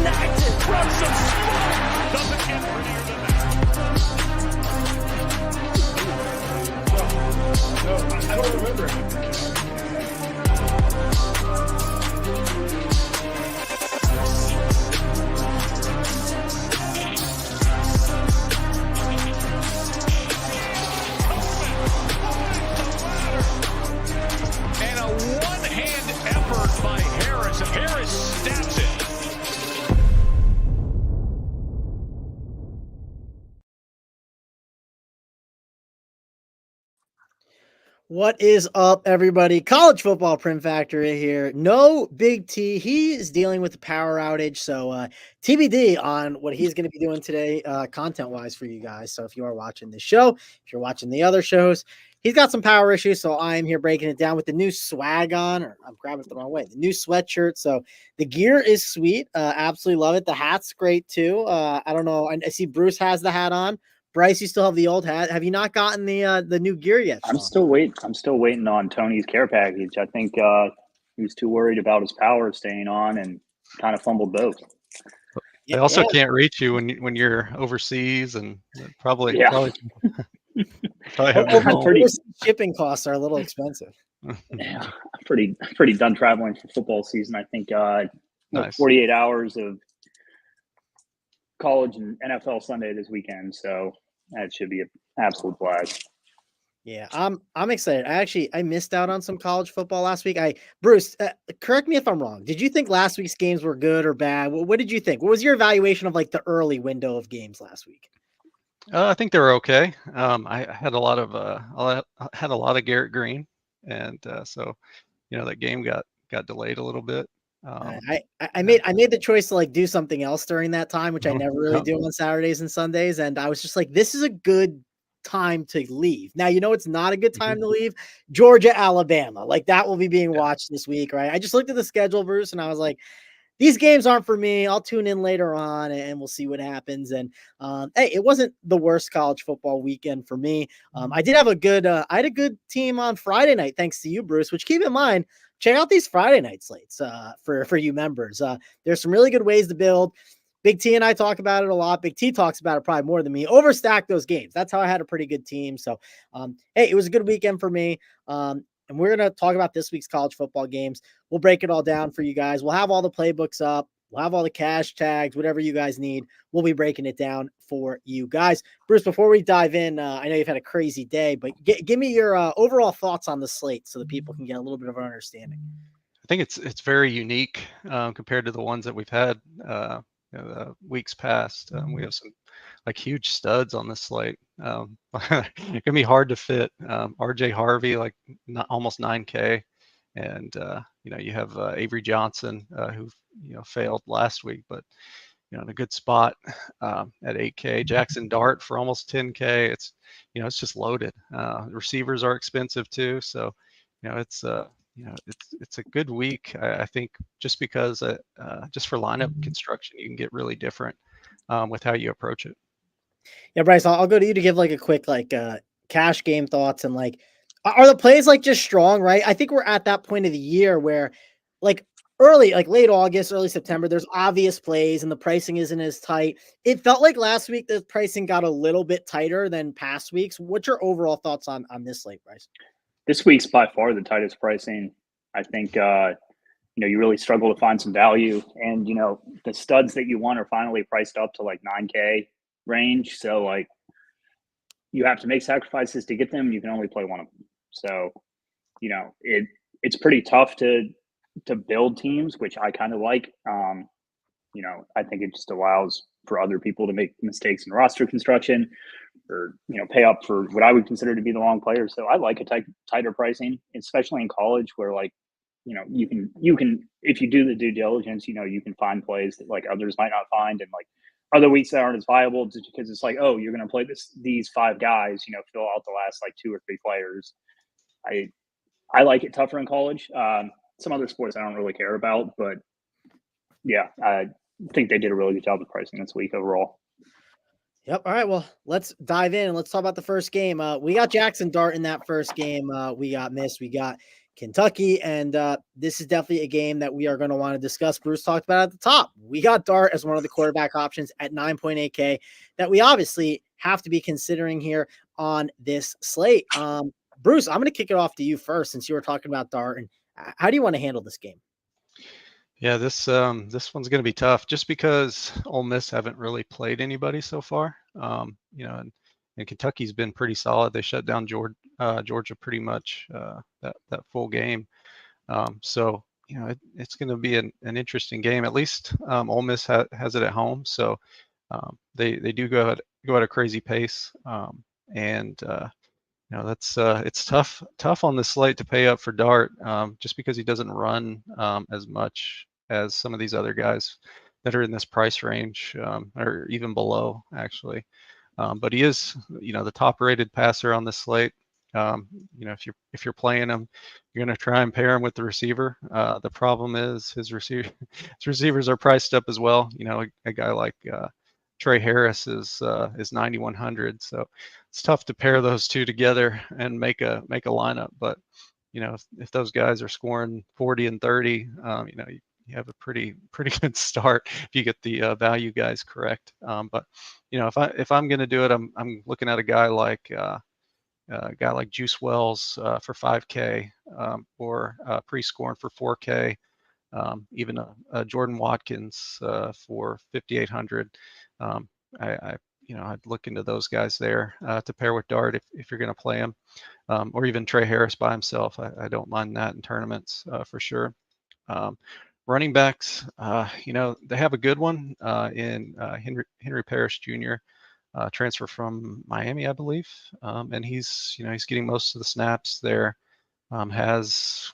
snagged it. From some spot. Doesn't get prettier than that. No, I don't remember. And a one-hand effort by Harris. Harris stabs it. What is up, everybody? College Football Prim Factory here. No Big T. He is dealing with the power outage, so TBD on what he's going to be doing today content-wise for you guys. So if you are watching this show, if you're watching the other shows, he's got some power issues, so I am here breaking it down with the new swag on, or I'm grabbing it the wrong way, the new sweatshirt. So the gear is sweet. Absolutely love it. The hat's great, too. I don't know. I see Bruce has the hat on. Bryce, you still have the old hat. Have you not gotten the new gear yet, Sean? I'm still waiting on Tony's care package. I think he was too worried about his power staying on and kind of fumbled both. They also can't reach you when you're overseas, and probably have shipping costs are a little expensive. Yeah, I'm pretty done traveling for football season. I think nice. 48 hours of college and NFL Sunday this weekend, so that should be an absolute blast. Yeah, I'm excited. I missed out on some college football last week. Bruce, correct me if I'm wrong. Did you think last week's games were good or bad? What did you think? What was your evaluation of like the early window of games last week? I think they were okay. I had a lot of Garrett Green, and so that game got delayed a little bit. I made the choice to like do something else during that time, which I never really do on Saturdays and Sundays. And I was just like, this is a good time to leave. Now, it's not a good time to leave. Georgia, Alabama, like that will be being watched this week, right? I just looked at the schedule, Bruce, and I was like, these games aren't for me. I'll tune in later on and we'll see what happens. And hey, it wasn't the worst college football weekend for me. I did have I had a good team on Friday night, thanks to you, Bruce, which keep in mind, check out these Friday night slates for you members. There's some really good ways to build. Big T and I talk about it a lot. Big T talks about it probably more than me. Overstack those games. That's how I had a pretty good team. So, hey, it was a good weekend for me. And we're going to talk about this week's college football games. We'll break it all down for you guys. We'll have all the playbooks up. We'll have all the cash tags, whatever you guys need. We'll be breaking it down for you guys. Bruce, before we dive in, I know you've had a crazy day, but give me your overall thoughts on the slate so that people can get a little bit of an understanding. I think it's very unique compared to the ones that we've had the weeks past. We have some like huge studs on this slate. It can be hard to fit. RJ Harvey, like almost 9K. And, you have Avery Johnson, who, failed last week, but, in a good spot at 8K. Jackson Dart for almost 10K. It's, it's just loaded. Receivers are expensive too. So, it's a good week. I think just because just for lineup construction, you can get really different with how you approach it. Yeah, Bryce, I'll go to you to give like a quick cash game thoughts and like, are the plays like just strong, right? I think we're at that point of the year where like late August, early September, there's obvious plays and the pricing isn't as tight. It felt like last week the pricing got a little bit tighter than past weeks. What's your overall thoughts on this slate, Bryce? This week's by far the tightest pricing. I think, you really struggle to find some value, and, the studs that you want are finally priced up to like 9K range. So like you have to make sacrifices to get them. You can only play one of them. So, it's pretty tough to build teams, which I kind of like. I think it just allows for other people to make mistakes in roster construction or, pay up for what I would consider to be the wrong players. So I like a tighter pricing, especially in college where like, you can, if you do the due diligence, you can find plays that like others might not find. And like other weeks that aren't as viable just because it's like, oh, you're going to play these five guys, fill out the last like two or three players. I like it tougher in college. Some other sports I don't really care about, but yeah, I think they did a really good job of pricing this week overall. Yep. All right. Well, let's dive in and let's talk about the first game. We got Jackson Dart in that first game. We got missed. We got Kentucky. And this is definitely a game that we are going to want to discuss. Bruce talked about at the top. We got Dart as one of the quarterback options at 9.8K that we obviously have to be considering here on this slate. Bruce, I'm going to kick it off to you first, since you were talking about Dart. And how do you want to handle this game? Yeah, this one's going to be tough, just because Ole Miss haven't really played anybody so far. And Kentucky's been pretty solid. They shut down Georgia pretty much that full game. So it's going to be an interesting game. At least Ole Miss has it at home, so they do go at a crazy pace. That's it's tough on this slate to pay up for Dart, just because he doesn't run as much as some of these other guys that are in this price range, or even below, actually. But he is, the top-rated passer on this slate. If you're playing him, you're going to try and pair him with the receiver. The problem is his receivers are priced up as well. A guy like Trey Harris is 9,100, so it's tough to pair those two together and make a lineup. But if those guys are scoring 40 and 30, you have a pretty good start if you get the value guys correct. But if I'm going to do it, I'm looking at a guy like Juice Wells for 5K, or pre-scoring for 4K, even a Jordan Watkins for 5,800. I'd look into those guys there to pair with Dart if you're going to play him, or even Trey Harris by himself. I don't mind that in tournaments for sure. Running backs, they have a good one in Henry Parrish Jr., transfer from Miami, I believe, and he's getting most of the snaps there. Has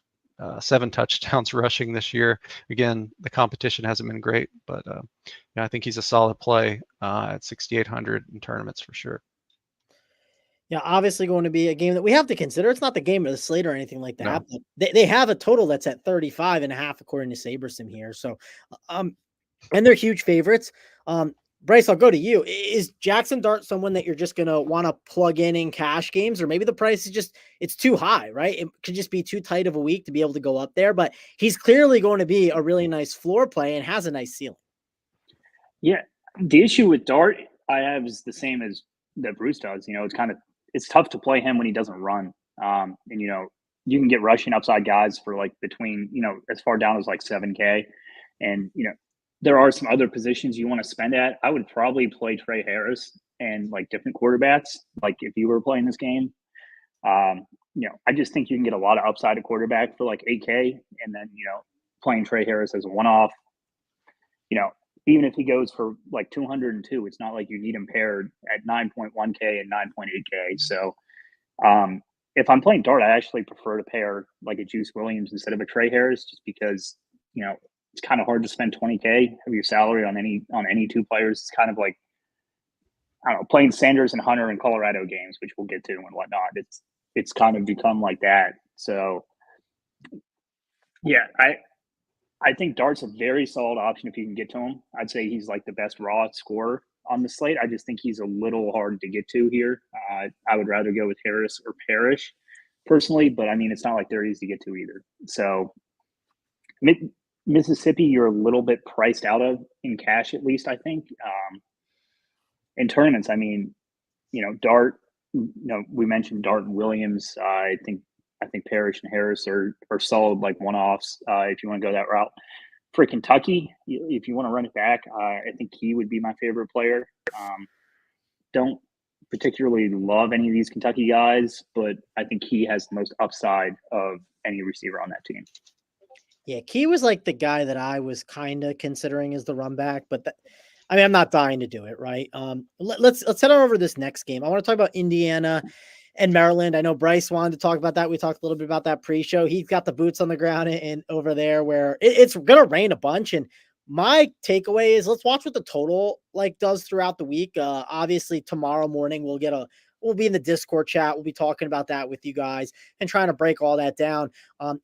7 touchdowns rushing this year. Again, the competition hasn't been great, but I think he's a solid play at 6,800 in tournaments for sure. Yeah, obviously going to be a game that we have to consider. It's not the game of the slate or anything like that. No. But they have a total that's at 35.5 according to SaberSim here. So, and they're huge favorites. Bryce, I'll go to you. Is Jackson Dart someone that you're just going to want to plug in cash games, or maybe the price is it's too high, right? It could just be too tight of a week to be able to go up there, but he's clearly going to be a really nice floor play and has a nice ceiling. Yeah. The issue with Dart I have is the same as that Bruce does. It's tough to play him when he doesn't run. And you can get rushing upside guys for between, as far down as 7K. And, there are some other positions you want to spend at. I would probably play Trey Harris and different quarterbacks, if you were playing this game. I just think you can get a lot of upside at quarterback for 8K, and then, playing Trey Harris as a one-off, even if he goes for 202, it's not like you need him paired at 9.1K and 9.8K. So if I'm playing Dart, I actually prefer to pair a Juice Williams instead of a Trey Harris, just because, it's kind of hard to spend 20K of your salary on any two players. It's kind of I don't know, playing Sanders and Hunter in Colorado games, which we'll get to and whatnot. It's kind of become like that. So yeah, I think Dart's a very solid option if you can get to him. I'd say he's the best raw scorer on the slate. I just think he's a little hard to get to here. I would rather go with Harris or Parrish personally, but it's not like they're easy to get to either. So Mississippi, you're a little bit priced out of in cash, at least, I think. In tournaments, Dart, we mentioned Dart and Williams. I think Parrish and Harris are solid one-offs if you want to go that route. For Kentucky, if you want to run it back, I think he would be my favorite player. Don't particularly love any of these Kentucky guys, but I think he has the most upside of any receiver on that team. Yeah, Key was the guy that I was kind of considering as the run back, but I'm not dying to do it, right? Let's head on over to this next game. I want to talk about Indiana and Maryland. I know Bryce wanted to talk about that. We talked a little bit about that pre-show. He's got the boots on the ground and over there where it's going to rain a bunch. And my takeaway is let's watch what the total does throughout the week. Obviously tomorrow morning we'll be in the Discord chat. We'll be talking about that with you guys and trying to break all that down.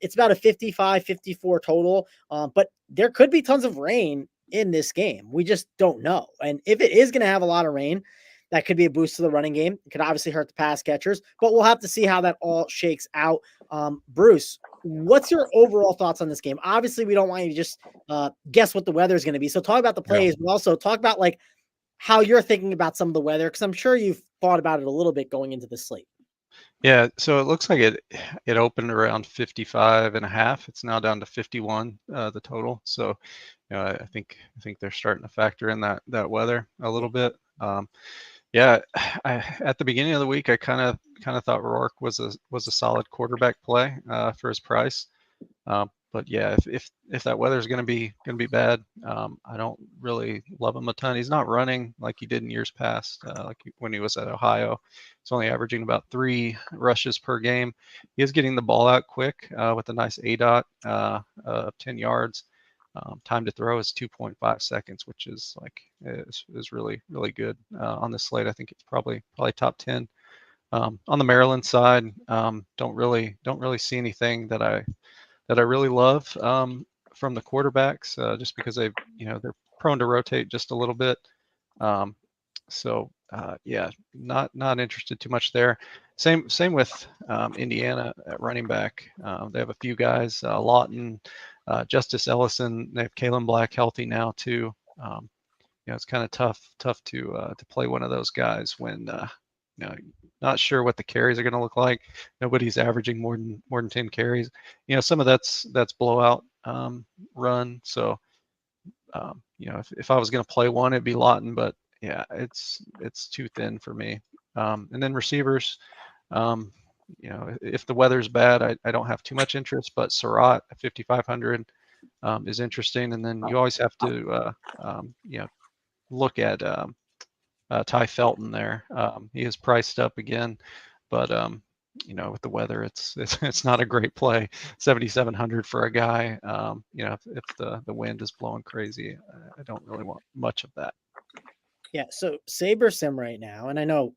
It's about a 55-54 total, but there could be tons of rain in this game. We just don't know. And if it is going to have a lot of rain, that could be a boost to the running game. It could obviously hurt the pass catchers, but we'll have to see how that all shakes out. Bruce, what's your overall thoughts on this game? Obviously, we don't want you to just guess what the weather is going to be. So talk about the plays, but also talk about like how you're thinking about some of the weather, because I'm sure you've thought about it a little bit going into the slate. Yeah, so it looks like it opened around 55.5. It's now down to 51, the total. So, I think they're starting to factor in that weather a little bit. Yeah, at the beginning of the week, I kind of thought Rourke was a solid quarterback play for his price. But yeah, if that weather is going to be bad, I don't really love him a ton. He's not running like he did in years past, like when he was at Ohio. He's only averaging about 3 rushes per game. He is getting the ball out quick with a nice ADOT of 10 yards. Time to throw is 2.5 seconds, which is really really good on this slate. I think it's probably top 10. On the Maryland side, don't really see anything that I really love from the quarterbacks, just because they're prone to rotate just a little bit. Yeah, not interested too much there. Same with Indiana at running back. They have a few guys, Lawton, Justice Ellison. They have Kalen Black healthy now too. It's kind of tough to play one of those guys when not sure what the carries are going to look like. Nobody's averaging more than 10 carries. Some of that's blowout run. So if I was going to play one, it'd be Lawton, but yeah, it's too thin for me. And then receivers, if the weather's bad, I don't have too much interest, but Surratt at 5,500 is interesting. And then you always have to look at Ty Felton there. He is priced up again, but with the weather, it's not a great play. 7,700 for a guy. If the wind is blowing crazy, I don't really want much of that. Yeah, so Saber Sim right now, and I know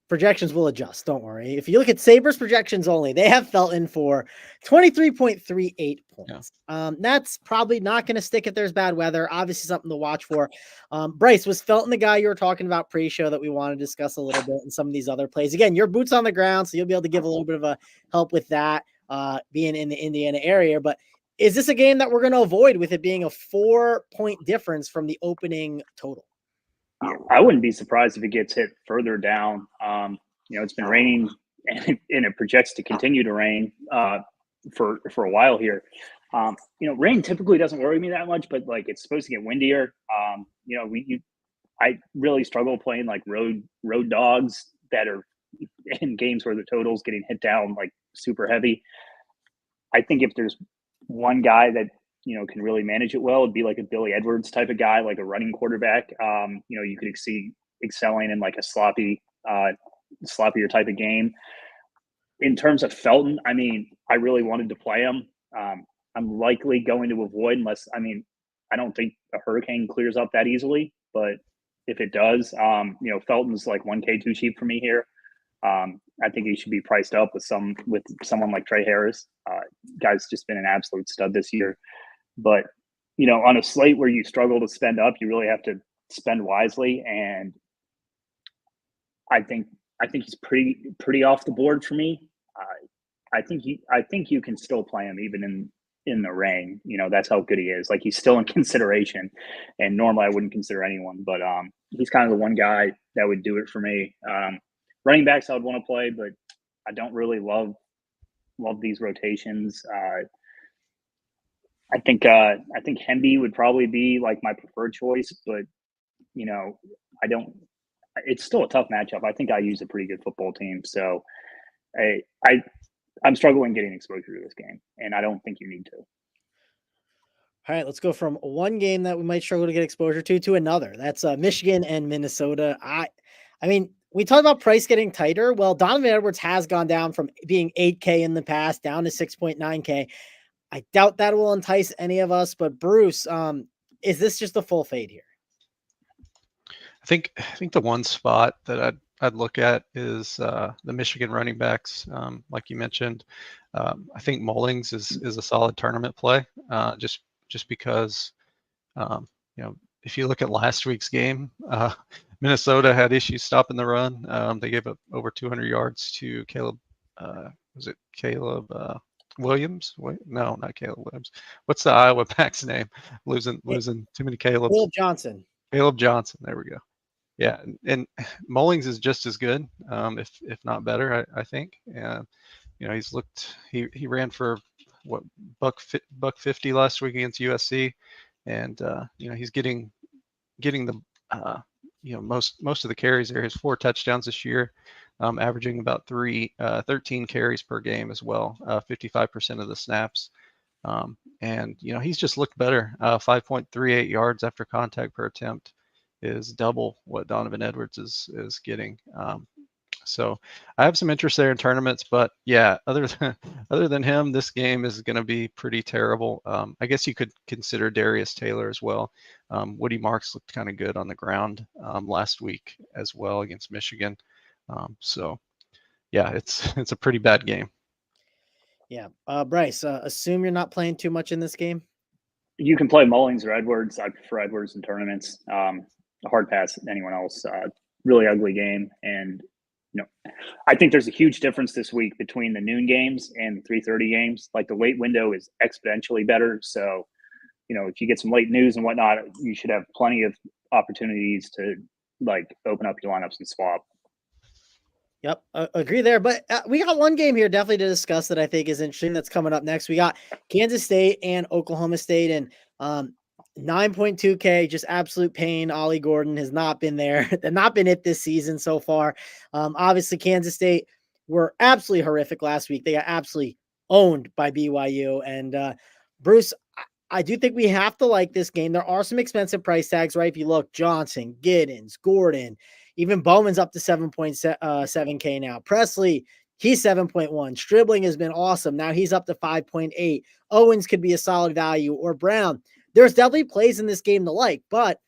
projections will adjust, don't worry. If you look at Saber's projections only, they have Felton for 23.38 points. Yeah. That's probably not going to stick if there's bad weather. Obviously something to watch for. Bryce, was Felton the guy you were talking about pre-show that we want to discuss a little bit, and some of these other plays? Again, your boots on the ground, so you'll be able to give a little bit of a help with that, being in the Indiana area. But is this a game that we're going to avoid with it being a 4-point difference from the opening total? I wouldn't be surprised if it gets hit further down. It's been raining and it projects to continue to rain for a while here. Rain typically doesn't worry me that much, but like it's supposed to get windier. I really struggle playing like road dogs that are in games where the total's getting hit down like super heavy. I think if there's one guy that can really manage it well, it'd be like a Billy Edwards type of guy, like a running quarterback. You could see excelling in like a sloppier type of game. In terms of Felton, I really wanted to play him. I'm likely going to avoid unless, I don't think a hurricane clears up that easily, but if it does, Felton's like 1K too cheap for me here. I think he should be priced up with someone like Trey Harris. Guy's just been an absolute stud this year. But, on a slate where you struggle to spend up, you really have to spend wisely. And I think he's pretty off the board for me. I think you can still play him even in the rain. That's how good he is. Like he's still in consideration. And normally I wouldn't consider anyone, but he's kind of the one guy that would do it for me. Running backs I would want to play, but I don't really love these rotations. I think Hemby would probably be like my preferred choice, but I don't. It's still a tough matchup. I think I use a pretty good football team, so I'm struggling getting exposure to this game, and I don't think you need to. All right, let's go from one game that we might struggle to get exposure to another. That's Michigan and Minnesota. We talked about price getting tighter. Well, Donovan Edwards has gone down from being 8K in the past down to 6.9K. I doubt that will entice any of us, but Bruce, is this just a full fade here? I think the one spot that I'd look at is the Michigan running backs, like you mentioned. I think Mullings is a solid tournament play, just because if you look at last week's game, Minnesota had issues stopping the run. They gave up over 200 yards to Caleb. Was it Caleb Williams? Wait, no, not Caleb Williams. What's the Iowa back's name? Losing too many Calebs. Caleb Johnson. Caleb Johnson. There we go. Yeah, and Mullings is just as good, if not better. I think. He ran for what buck 50 last week against USC, and he's getting the most of the carries there. His 4 touchdowns this year, averaging about 13 carries per game as well, 55% of the snaps. And he's just looked better. 5.38 yards after contact per attempt is double what Donovan Edwards is getting. So I have some interest there in tournaments, but yeah, other than him, this game is going to be pretty terrible. I guess you could consider Darius Taylor as well. Woody Marks looked kind of good on the ground last week as well against Michigan. So yeah, it's a pretty bad game. Yeah. Bryce, assume you're not playing too much in this game. You can play Mullings or Edwards. I prefer Edwards in tournaments. A hard pass than anyone else. Really ugly game. And I think there's a huge difference this week between the noon games and the 3:30 games. Like the late window is exponentially better. So, if you get some late news and whatnot, you should have plenty of opportunities to open up your lineups and swap. Yep, agree there. But we got one game here definitely to discuss that I think is interesting. That's coming up next. We got Kansas State and Oklahoma State, and 9.2K, just absolute pain. Ollie Gordon has not been there. They've not been it this season so far. Obviously, Kansas State were absolutely horrific last week. They got absolutely owned by BYU. And Bruce, I do think we have to like this game. There are some expensive price tags, right? If you look, Johnson, Giddens, Gordon, even Bowman's up to 7.7K now. Presley, he's 7.1. Stribling has been awesome. Now he's up to 5.8. Owens could be a solid value, or Brown. There's definitely plays in this game to like, but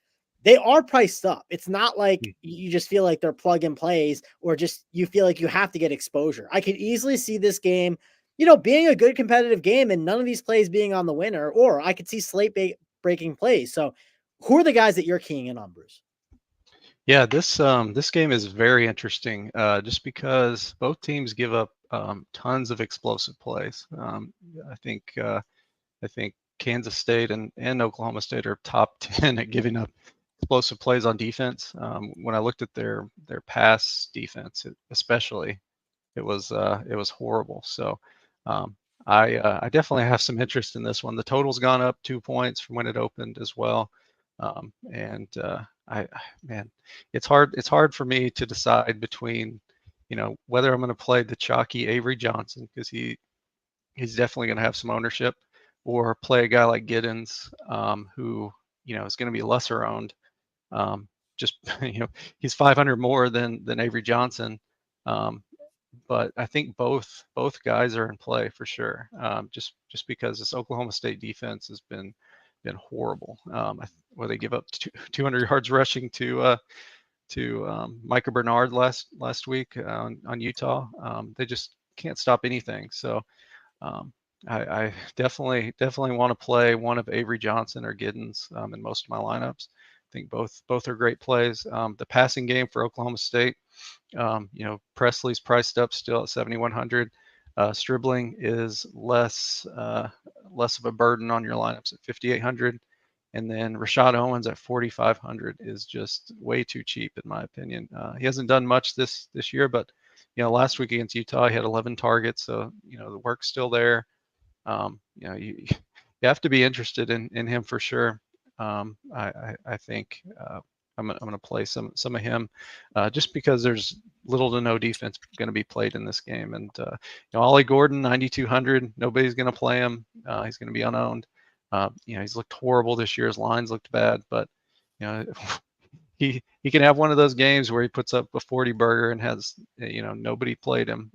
they are priced up. It's not like you just feel like they're plug and plays, or just you feel like you have to get exposure. I could easily see this game, being a good competitive game and none of these plays being on the winner, or I could see slate breaking plays. So who are the guys that you're keying in on, Bruce? Yeah, this game is very interesting, just because both teams give up tons of explosive plays. I think Kansas State and Oklahoma State are top 10 at giving up explosive plays on defense. When I looked at their pass defense, especially, it was horrible. So I definitely have some interest in this one. The total's gone up 2 points from when it opened as well. Man, it's hard for me to decide between, whether I'm going to play the chalky Avery Johnson, because he's definitely going to have some ownership, or play a guy like Giddens, who, is going to be lesser owned. Just, he's 500 more than Avery Johnson. But I think both guys are in play for sure. Just because this Oklahoma State defense has been horrible. Where they give up 200 yards rushing to Micah Bernard last week on Utah. They just can't stop anything. So I definitely want to play one of Avery Johnson or Giddens in most of my lineups. I think both are great plays. The passing game for Oklahoma State, Presley's priced up still at 7,100. Stribling is less of a burden on your lineups at 5,800, and then Rashad Owens at 4,500 is just way too cheap in my opinion. He hasn't done much this year, but last week against Utah he had 11 targets, so the work's still there. You have to be interested in him for sure. I think I'm going to play some of him just because there's little to no defense going to be played in this game. And Ollie Gordon, 9,200. Nobody's going to play him. He's going to be unowned. He's looked horrible this year. His lines looked bad, but he can have one of those games where he puts up a 40 burger and has nobody played him.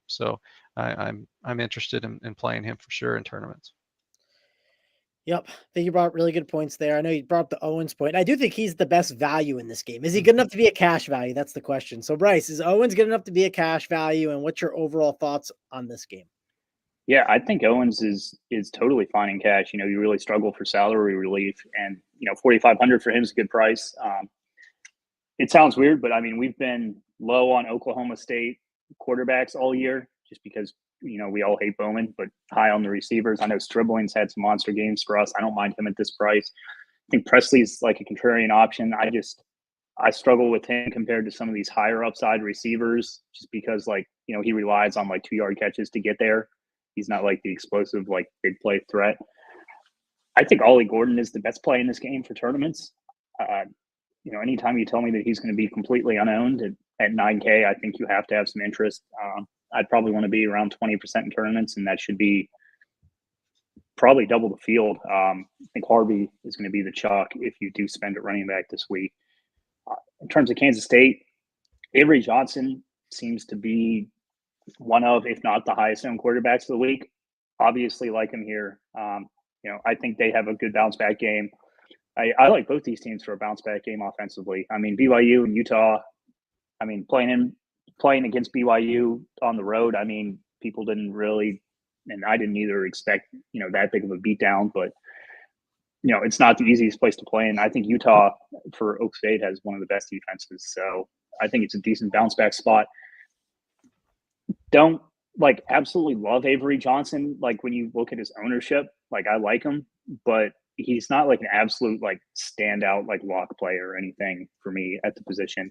So I'm interested in playing him for sure in tournaments. Yep. I think you brought up really good points there. I know you brought up the Owens point. I do think he's the best value in this game. Is he good enough to be a cash value? That's the question. So Bryce, is Owens good enough to be a cash value? And what's your overall thoughts on this game? Yeah, I think Owens is totally fine in cash. You really struggle for salary relief, and 4,500 for him is a good price. It sounds weird, but I mean, we've been low on Oklahoma State quarterbacks all year just because we all hate Bowman, but high on the receivers. I know Stribling's had some monster games for us. I don't mind him at this price. I think Presley's like a contrarian option. I struggle with him compared to some of these higher upside receivers just because he relies on 2-yard catches to get there. He's not like the explosive, big play threat. I think Ollie Gordon is the best play in this game for tournaments. Anytime you tell me that he's going to be completely unowned at 9K, I think you have to have some interest. I'd probably want to be around 20% in tournaments, and that should be probably double the field. I think Harvey is going to be the chalk if you do spend at running back this week. In terms of Kansas State, Avery Johnson seems to be one of, if not the highest owned quarterbacks of the week. Obviously like him here. I think they have a good bounce back game. I like both these teams for a bounce back game offensively. I mean, BYU and Utah, playing against BYU on the road, people didn't really, and I didn't either expect, that big of a beatdown, but it's not the easiest place to play. And I think Utah for Oak State has one of the best defenses. So I think it's a decent bounce back spot. Don't absolutely love Avery Johnson. When you look at his ownership, I like him, but he's not an absolute standout lock player or anything for me at the position.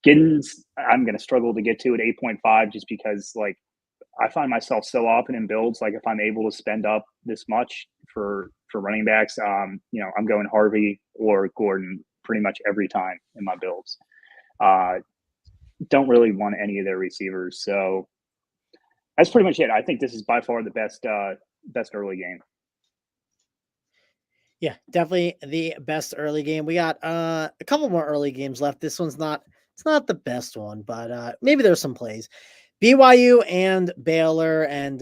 Giddens, I'm going to struggle to get to at 8.5 just because I find myself so often in builds if I'm able to spend up this much for running backs, I'm going Harvey or Gordon pretty much every time in my builds. Don't really want any of their receivers, so that's pretty much it. I think this is by far the best early game. Yeah, definitely the best early game. We got a couple more early games left. This one's not the best one, but maybe there's some plays. BYU and Baylor, and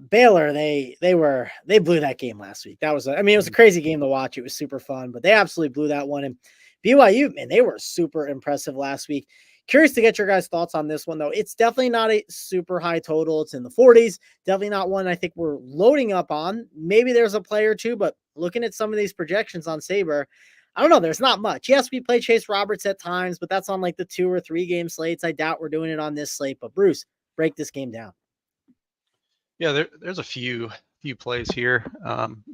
Baylor, they blew that game last week. That was it was a crazy game to watch. It was super fun, but they absolutely blew that one. And BYU, man, they were super impressive last week. Curious to get your guys' thoughts on this one, though. It's definitely not a super high total. It's in the 40s. Definitely not one I think we're loading up on. Maybe there's a play or two, but looking at some of these projections on Sabre, I don't know. There's not much. Yes, we play Chase Roberts at times, but that's on the 2 or 3 game slates. I doubt we're doing it on this slate. But Bruce, break this game down. Yeah, there's a few plays here.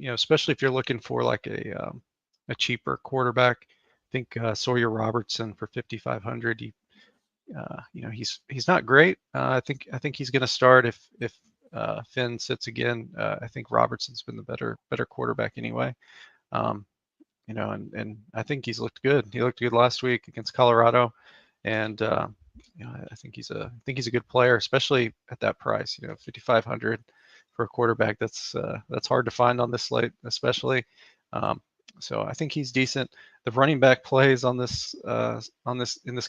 Especially if you're looking for a cheaper quarterback. I think Sawyer Robertson for 5,500. He's not great. I think he's going to start if Finn sits again. I think Robertson's been the better quarterback anyway. And I think he's looked good. He looked good last week against Colorado, and I think he's a good player, especially at that price. 5,500 for a quarterback. That's hard to find on this slate, especially. So I think he's decent. The running back plays in this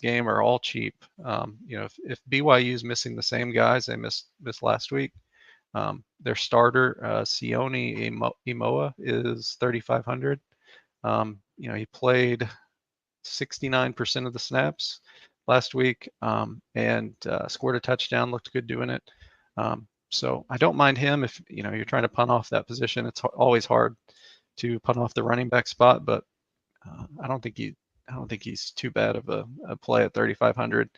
game are all cheap. If BYU is missing the same guys they missed last week, their starter Sione Imoa is 3,500. He played 69% of the snaps last week and scored a touchdown. Looked good doing it. So I don't mind him if you're trying to punt off that position. It's always hard to punt off the running back spot, but I don't think he's too bad of a play at 3,500.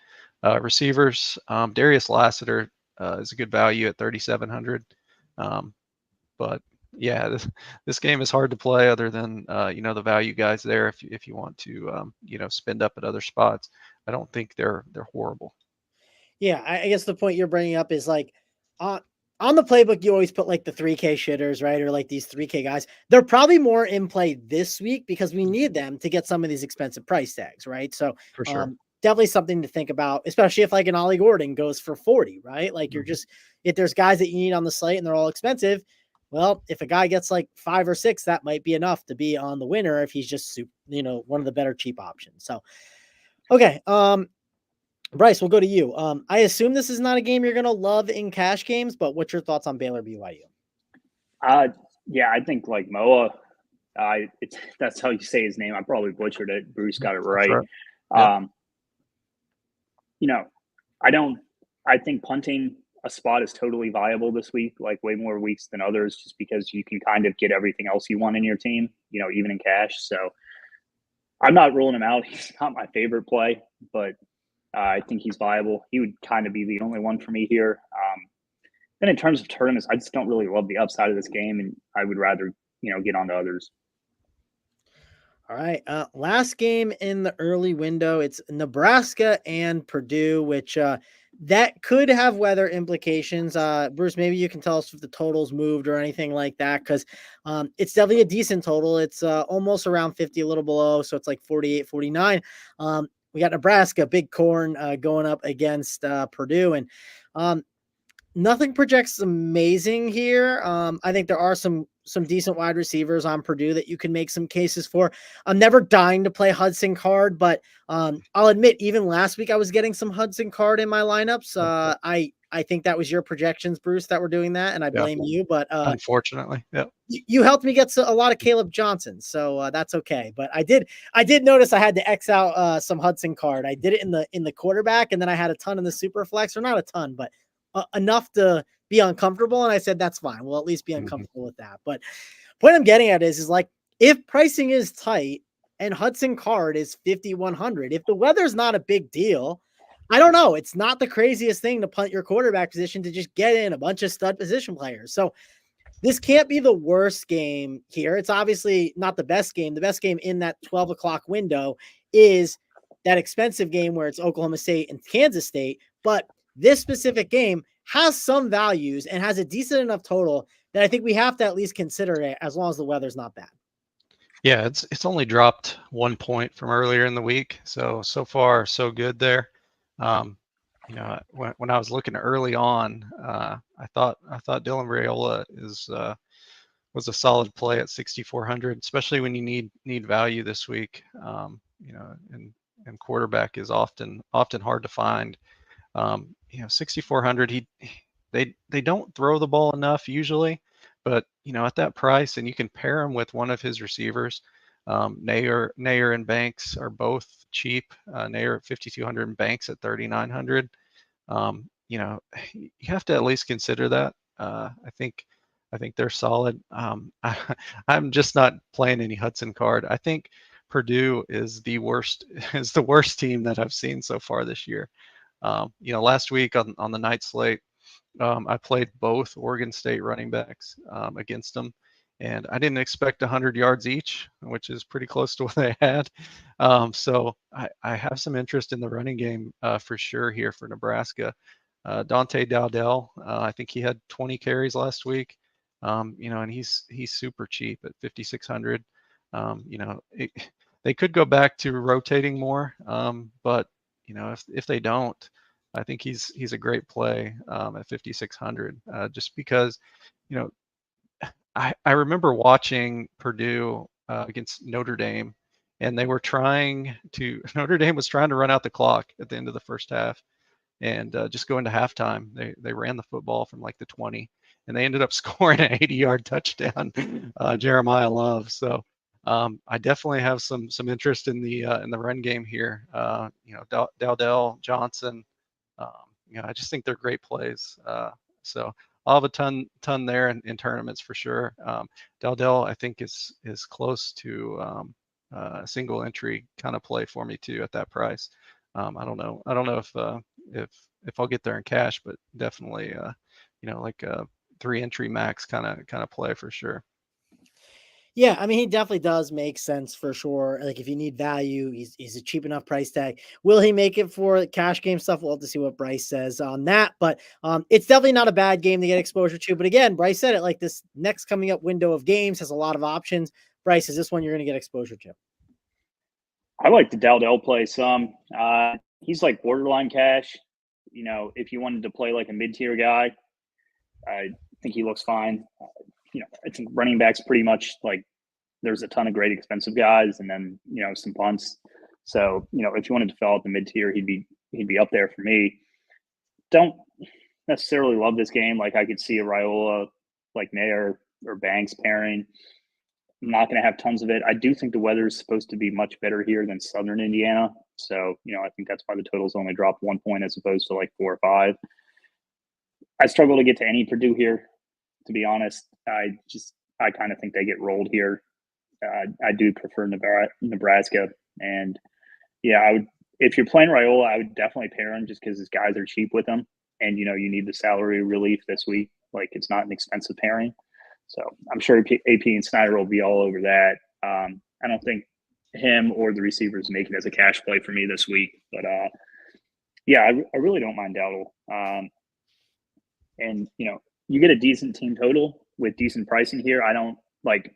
Receivers, Darius Lassiter is a good value at 3,700. But yeah, this game is hard to play other than the value guys there. If you want to spend up at other spots, I don't think they're horrible. Yeah, I guess the point you're bringing up is on the playbook, you always put the 3K shitters, right? Or these 3K guys. They're probably more in play this week because we need them to get some of these expensive price tags, right? So For sure. Definitely something to think about, especially if an Ollie Gordon goes for 40, right? You're just, if there's guys that you need on the slate and they're all expensive, well, if a guy gets 5 or 6, that might be enough to be on the winner if he's just, one of the better cheap options. So, okay. Bryce, we'll go to you. I assume this is not a game you're going to love in cash games, but what's your thoughts on Baylor BYU? Yeah, I think Moa, that's how you say his name. I probably butchered it. Bruce got it right. Yep. I think punting a spot is totally viable this week, way more weeks than others, just because you can kind of get everything else you want in your team, even in cash. So I'm not ruling him out. He's not my favorite play, but I think he's viable. He would kind of be the only one for me here. then in terms of tournaments, I just don't really love the upside of this game, and I would rather, get on to others. All right. Last game in the early window, it's Nebraska and Purdue, which that could have weather implications. Bruce, maybe you can tell us if the totals moved or anything like that, because it's definitely a decent total. It's almost around 50, a little below. So it's like 48, 49. We got Nebraska, Big Corn, going up against Purdue. And nothing projects amazing here. I think there are some decent wide receivers on Purdue that you can make some cases for. I'm never dying to play Hudson Card, but I'll admit, even last week I was getting some Hudson Card in my lineups. I think that was your projections, Bruce, that were doing that, and I blame you. But unfortunately, yeah, you helped me get a lot of Caleb Johnson, so that's okay. But I did notice I had to X out some Hudson Card. I did it in the quarterback, and then I had a ton in the super flex, or not a ton, but enough to be uncomfortable. And I said, that's fine. We'll at least be uncomfortable with that. But what I'm getting at is like, if pricing is tight and Hudson Card is 5,100, if the weather's not a big deal, I don't know. It's not the craziest thing to punt your quarterback position to just get in a bunch of stud position players. So this can't be the worst game here. It's obviously not the best game. The best game in that 12 o'clock window is that expensive game where it's Oklahoma State and Kansas State. But this specific game has some values and has a decent enough total that I think we have to at least consider it, as long as the weather's not bad. Yeah, it's only dropped 1 point from earlier in the week, so far so good there. When I was looking early on, I thought Dylan Raiola was a solid play at 6,400, especially when you need value this week. And quarterback is often hard to find. 6,400. They don't throw the ball enough usually, but at that price, and you can pair him with one of his receivers. Nair and Banks are both cheap. Nair at 5,200 and Banks at 3,900. You have to at least consider that. I think they're solid. I'm just not playing any Hudson Card. I think Purdue is the worst team that I've seen so far this year. Last week on the night slate, I played both Oregon State running backs against them, and I didn't expect 100 yards each, which is pretty close to what they had. So I have some interest in the running game for sure here for Nebraska. Dante Dowdell, I think he had 20 carries last week, and he's super cheap at 5,600. They could go back to rotating more, but if they don't, I think he's a great play at 5,600. Just because, I remember watching Purdue against Notre Dame, and Notre Dame was trying to run out the clock at the end of the first half, and just go into halftime. They ran the football from like the 20, and they ended up scoring an 80-yard touchdown. Jeremiah Love. So. I definitely have some interest in the run game here. Dowdell, Johnson. I just think they're great plays. So I'll have a ton there in tournaments for sure. Dowdell, I think is close to a single entry kind of play for me too at that price. I don't know if I'll get there in cash, but definitely like a 3 entry max kind of play for sure. Yeah, I mean, he definitely does make sense for sure. Like, if you need value, he's a cheap enough price tag. Will he make it for cash game stuff? We'll have to see what Bryce says on that. But it's definitely not a bad game to get exposure to. But again, Bryce said it, like, this next coming up window of games has a lot of options. Bryce, is this one you're going to get exposure to? I like the Dowdell play some. He's like borderline cash. If you wanted to play like a mid-tier guy, I think he looks fine. I think running backs pretty much like there's a ton of great expensive guys, and then some punts. So if you wanted to fill out the mid tier, he'd be up there for me. Don't necessarily love this game. Like, I could see a Raiola, like Nair or Banks pairing. I'm not going to have tons of it. I do think the weather is supposed to be much better here than Southern Indiana. So I think that's why the totals only dropped 1 point as opposed to like 4 or 5. I struggle to get to any Purdue here, to be honest. I kind of think they get rolled here. I do prefer Nebraska, and yeah, if you're playing Raiola, I would definitely pair him just because his guys are cheap with him, and you need the salary relief this week. Like, it's not an expensive pairing, so I'm sure AP and Snyder will be all over that. I don't think him or the receivers make it as a cash play for me this week, but yeah, I really don't mind Dowdle. And you get a decent team total with decent pricing here. I don't like.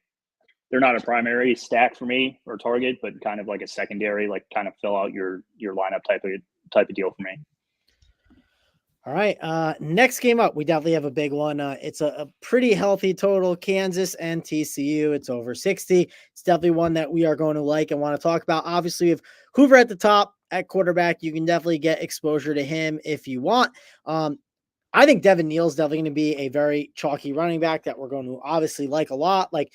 They're not a primary stack for me or target, but kind of like a secondary, like kind of fill out your lineup type of deal for me. All right. Next game up, we definitely have a big one. It's a pretty healthy total. Kansas and TCU. It's over 60. It's definitely one that we are going to like and want to talk about. Obviously, we have Hoover at the top at quarterback. You can definitely get exposure to him if you want. I think Devin Neal's definitely going to be a very chalky running back that we're going to obviously like a lot. Like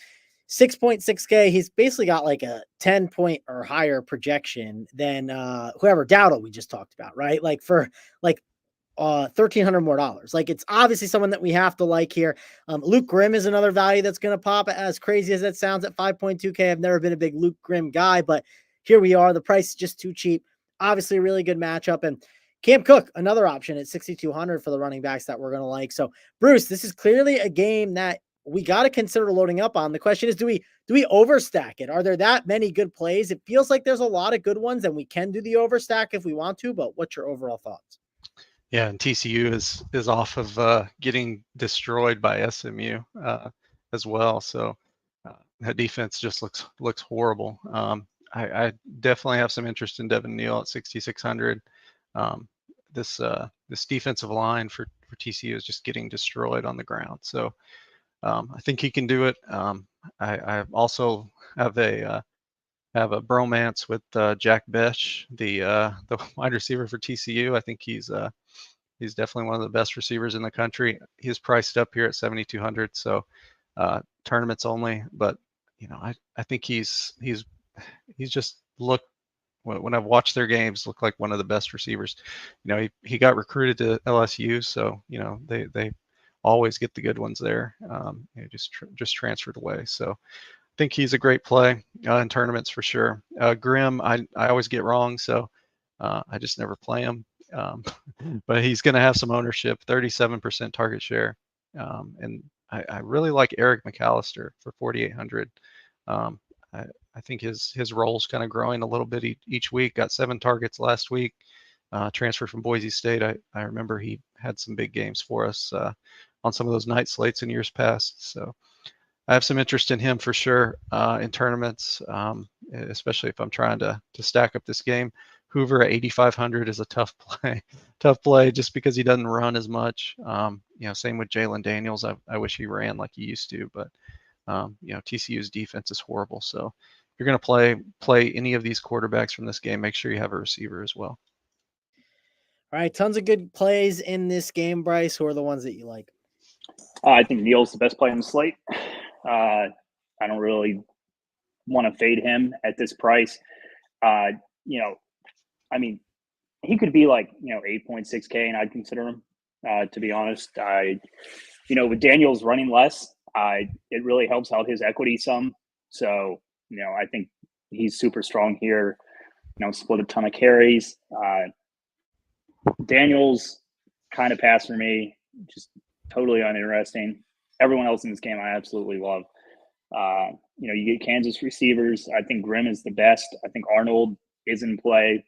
6.6K, he's basically got like a 10-point or higher projection than whoever Dowdle we just talked about, right? Like for like $1,300 more. Like, it's obviously someone that we have to like here. Luke Grimm is another value that's going to pop, as crazy as that sounds, at 5.2K. I've never been a big Luke Grimm guy, but here we are. The price is just too cheap. Obviously a really good matchup. And Cam Cook, another option at 6,200 for the running backs that we're going to like. So Bruce, this is clearly a game that we got to consider loading up on. The question is, do we overstack it? Are there that many good plays? It feels like there's a lot of good ones and we can do the overstack if we want to, but what's your overall thoughts? Yeah, and TCU is off of getting destroyed by SMU as well. So that defense just looks horrible. I definitely have some interest in Devin Neal at 6,600. This defensive line for TCU is just getting destroyed on the ground. So I think he can do it. I also have a bromance with Jack Besh, the wide receiver for TCU. I think he's definitely one of the best receivers in the country. He's priced up here at 7,200, so tournaments only. But I think he's just looked, when I've watched their games, look like one of the best receivers. He got recruited to LSU, so they always get the good ones there. Just transferred away. So I think he's a great play in tournaments for sure. Grimm, I always get wrong, so I just never play him. But he's going to have some ownership, 37% target share. And I really like Eric McAllister for 4,800. I think his role's kind of growing a little bit each week. Got 7 targets last week. Transferred from Boise State. I remember he had some big games for us on some of those night slates in years past. So I have some interest in him for sure in tournaments, especially if I'm trying to stack up this game. Hoover at 8,500 is a tough play just because he doesn't run as much. Same with Jalen Daniels. I wish he ran like he used to, but TCU's defense is horrible. So if you're going to play any of these quarterbacks from this game, make sure you have a receiver as well. All right, tons of good plays in this game, Bryce. Who are the ones that you like? I think Neal's the best play on the slate. I don't really want to fade him at this price. I mean, he could be like 8.6K, and I'd consider him. To be honest, with Daniels running less, it really helps out his equity some. So I think he's super strong here. Split a ton of carries. Daniels kind of passed for me, just totally uninteresting. Everyone else in this game I absolutely love. You get Kansas receivers. I think Grimm is the best. I think Arnold is in play.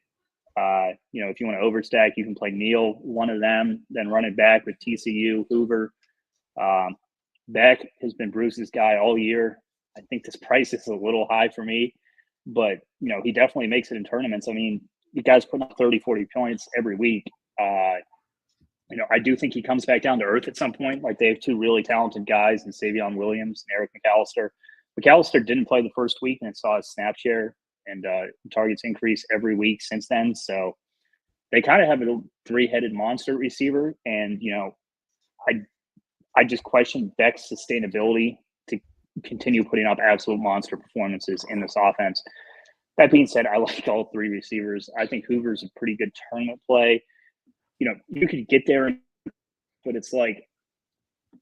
If you want to overstack, you can play Neal, one of them, then run it back with TCU, Hoover. Beck has been Bruce's guy all year. I think this price is a little high for me, but he definitely makes it in tournaments. I mean, you guys put up 30, 40 points every week. I do think he comes back down to earth at some point. Like, they have 2 really talented guys in Savion Williams and Eric McAllister. McAllister didn't play the first week, and it saw his snap share and targets increase every week since then. So they kind of have a 3-headed monster receiver. And, I just question Beck's sustainability to continue putting up absolute monster performances in this offense. That being said, I like all 3 receivers. I think Hoover's a pretty good tournament play. You could get there, but it's like,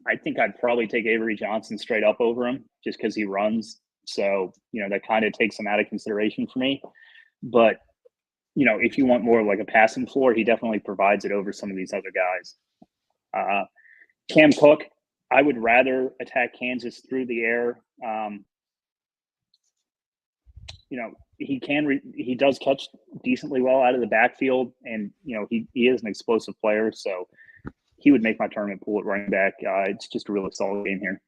I think I'd probably take Avery Johnson straight up over him just because he runs. So, that kind of takes him out of consideration for me. But, if you want more of like a passing floor, he definitely provides it over some of these other guys. Cam Cook, I would rather attack Kansas through the air. He does catch decently well out of the backfield, and he is an explosive player, so he would make my tournament pool at running back. It's just a really solid game here.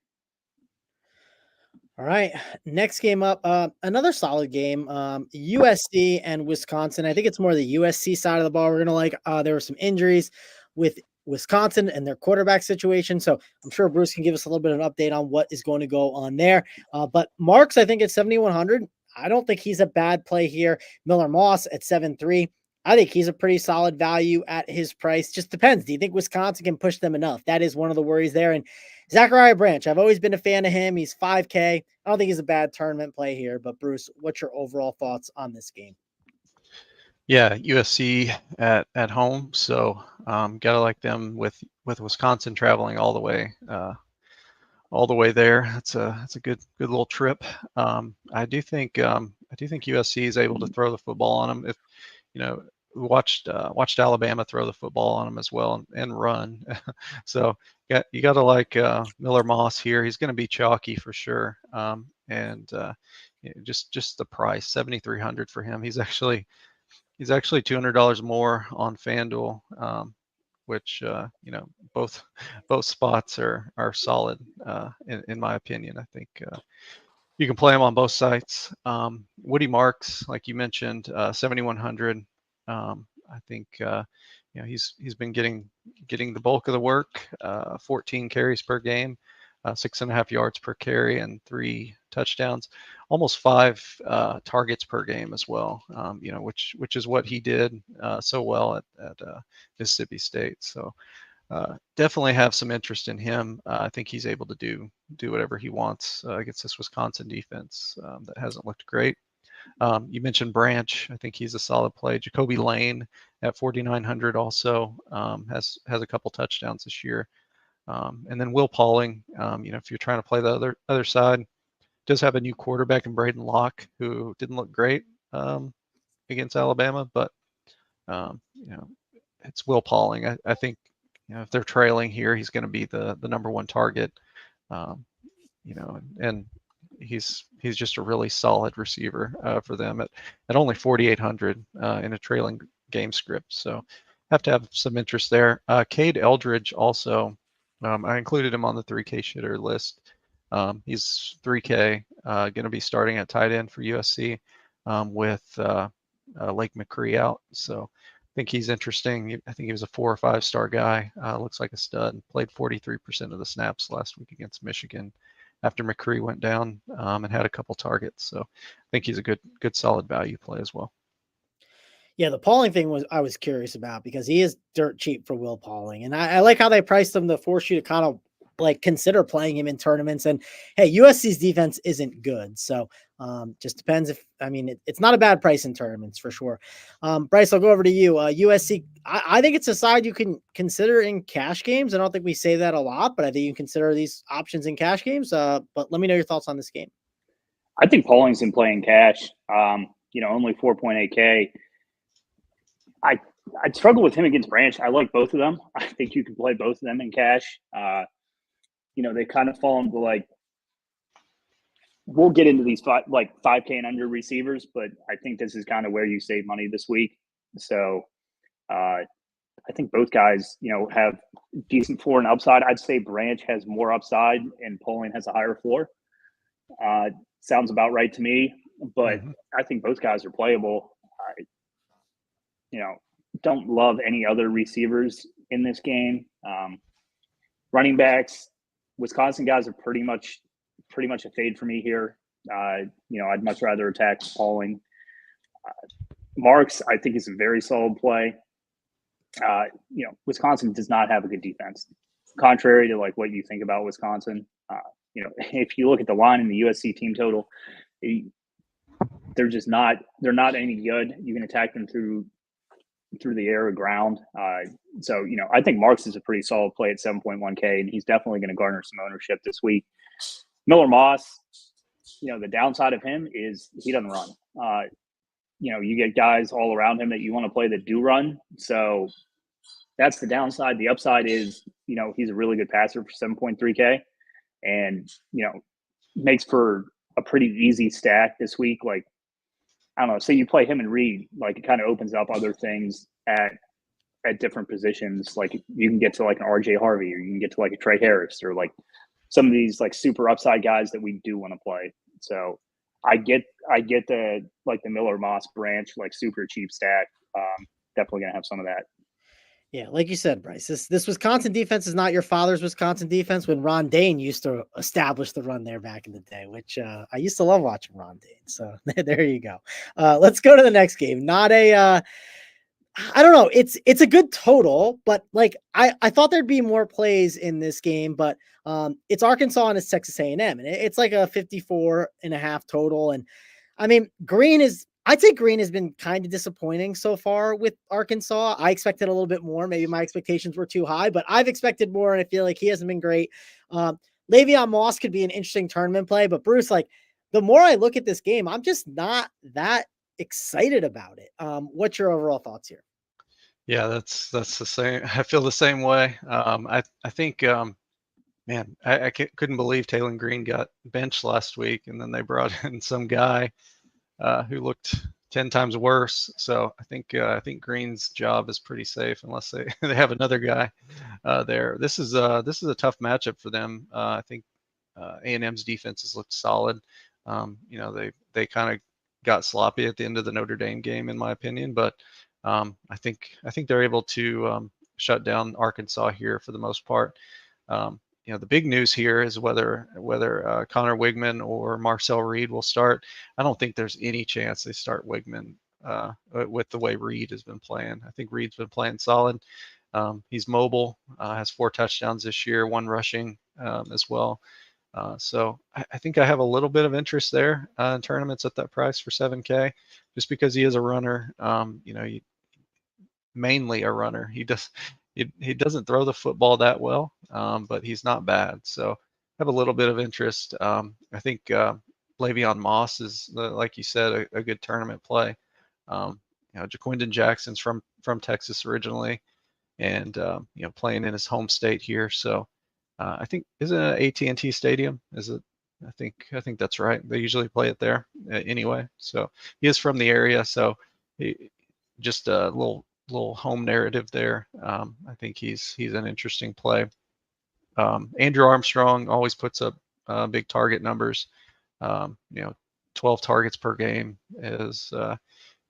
All right, next game up, another solid game, USC and Wisconsin. I think it's more the USC side of the ball. We're gonna like. There were some injuries with Wisconsin and their quarterback situation, so I'm sure Bruce can give us a little bit of an update on what is going to go on there. But Marks, I think at 7,100, I don't think he's a bad play here. Miller Moss at 7,3. I think he's a pretty solid value at his price. Just depends. Do you think Wisconsin can push them enough? That is one of the worries there. And Zachariah Branch, I've always been a fan of him. He's 5K. I don't think he's a bad tournament play here. But Bruce, what's your overall thoughts on this game? Yeah, USC at home, so gotta like them with Wisconsin traveling all the way there. That's a good little trip. I do think USC is able to throw the football on them. If we watched Alabama throw the football on them as well and run. So you got to like Miller Moss here. He's going to be chalky for sure. Just the price, 7,300 for him. He's actually $200 more on FanDuel, which both spots are solid in my opinion. I think you can play him on both sites. Woody Marks, like you mentioned, 7,100. I think he's been getting the bulk of the work. 14 carries per game, 6.5 yards per carry, and 3 touchdowns. Almost 5 targets per game as well. Which is what he did so well at Mississippi State. So definitely have some interest in him. I think he's able to do whatever he wants against this Wisconsin defense that hasn't looked great. You mentioned Branch. I think he's a solid play. Jacoby Lane at 4,900 also has a couple touchdowns this year. And then Will Pauling, if you're trying to play the other side, does have a new quarterback in Braden Locke, who didn't look great against Alabama, but it's Will Pauling. I think if they're trailing here, he's going to be the number one target. And he's just a really solid receiver for them at only 4,800 in a trailing game script. So have to have some interest there. Cade Eldridge also, I included him on the 3K shitter list. He's 3K, going to be starting at tight end for USC with Lake McCree out. So I think he's interesting. I think he was a 4 or 5 star guy. Looks like a stud. Played 43% of the snaps last week against Michigan after McCree went down and had a couple targets. So I think he's a good solid value play as well. Yeah, the Pauling thing I was curious about because he is dirt cheap for Will Pauling. And I like how they priced him to force you to kind of like consider playing him in tournaments. And hey, USC's defense isn't good. So just depends it's not a bad price in tournaments for sure. Bryce, I'll go over to you. USC, I think it's a side you can consider in cash games. I don't think we say that a lot, but I think you can consider these options in cash games. But let me know your thoughts on this game. I think Pauling's in playing cash. Only 4.8K. I'd struggle with him against Branch. I like both of them. I think you can play both of them in cash. They kind of fall into we'll get into these 5K and under receivers, but I think this is kind of where you save money this week. So I think both guys, have decent floor and upside. I'd say Branch has more upside and Pauling has a higher floor. Sounds about right to me, but I think both guys are playable. Don't love any other receivers in this game. Running backs, Wisconsin guys are pretty much a fade for me here. I'd much rather attack Pauling. Marks, I think, is a very solid play. Wisconsin does not have a good defense, contrary to what you think about Wisconsin. If you look at the line in the USC team total, they're not any good. You can attack them through the air or ground. So I think Marks is a pretty solid play at 7.1K, and he's definitely going to garner some ownership this week. Miller Moss, the downside of him is he doesn't run. You get guys all around him that you want to play that do run. So that's the downside. The upside is, he's a really good passer for 7.3K, and, makes for a pretty easy stack this week. Like, I don't know, say you play him and Reed, like it kind of opens up other things at different positions. Like you can get to like an RJ Harvey, or you can get to like a Trey Harris, or like some of these like super upside guys that we do want to play. So I get the like the Miller Moss branch, like super cheap stack. Definitely gonna have some of that. Yeah, like you said, Bryce, this Wisconsin defense is not your father's Wisconsin defense when Ron Dane used to establish the run there back in the day, which I used to love watching Ron Dane. So there you go. Let's go to the next game. Not a I don't know. It's a good total, but like I thought there'd be more plays in this game, but it's Arkansas and it's Texas A&M, and it's like a 54.5 total. And I mean, I'd say Green has been kind of disappointing so far with Arkansas. I expected a little bit more. Maybe my expectations were too high, but I've expected more, and I feel like he hasn't been great. Le'Veon Moss could be an interesting tournament play, but Bruce, like the more I look at this game, I'm just not that excited about it. What's your overall thoughts here? Yeah, that's the same. I feel the same way. I think, man, I couldn't believe Taylor Green got benched last week, and then they brought in some guy who looked 10 times worse. So I think Green's job is pretty safe unless they have another guy there. This is a tough matchup for them. I think A&M's defense has looked solid. They kind of got sloppy at the end of the Notre Dame game, in my opinion, but I think they're able to shut down Arkansas here for the most part. The big news here is whether Connor Wigman or Marcel Reed will start. I don't think there's any chance they start Wigman with the way Reed has been playing. I think Reed's been playing solid. He's mobile, has 4 touchdowns this year, 1 rushing as well. So I think I have a little bit of interest there in tournaments at that price for 7K, just because he is a runner. Mainly a runner. He doesn't throw the football that well, but he's not bad. So I have a little bit of interest. I think Le'Veon Moss is, like you said, a good tournament play. Jaquindon Jackson's from Texas originally, and playing in his home state here. So I think, isn't it AT&T Stadium? Is it? I think that's right. They usually play it there anyway. So he is from the area. So just a little home narrative there. I think he's an interesting play. Andrew Armstrong always puts up big target numbers. 12 targets per game is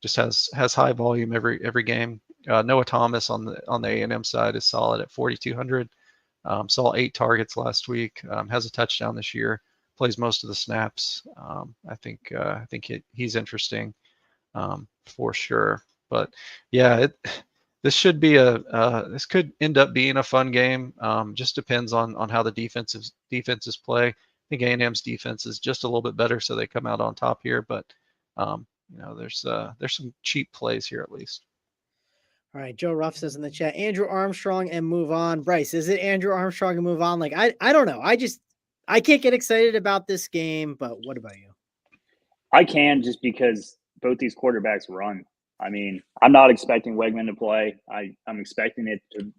just has high volume every game. Noah Thomas on the A&M side is solid at 4,200. Saw 8 targets last week. Has a touchdown this year. Plays most of the snaps. I think he's interesting for sure. But yeah, this should be this could end up being a fun game. Just depends on how the defenses play. I think A&M's defense is just a little bit better, so they come out on top here. But there's some cheap plays here at least. All right, Joe Ruff says in the chat, Andrew Armstrong and move on. Bryce, is it Andrew Armstrong and move on? Like I don't know. I can't get excited about this game. But what about you? I can, just because both these quarterbacks run. I mean, I'm not expecting Wegman to play. I'm expecting it to.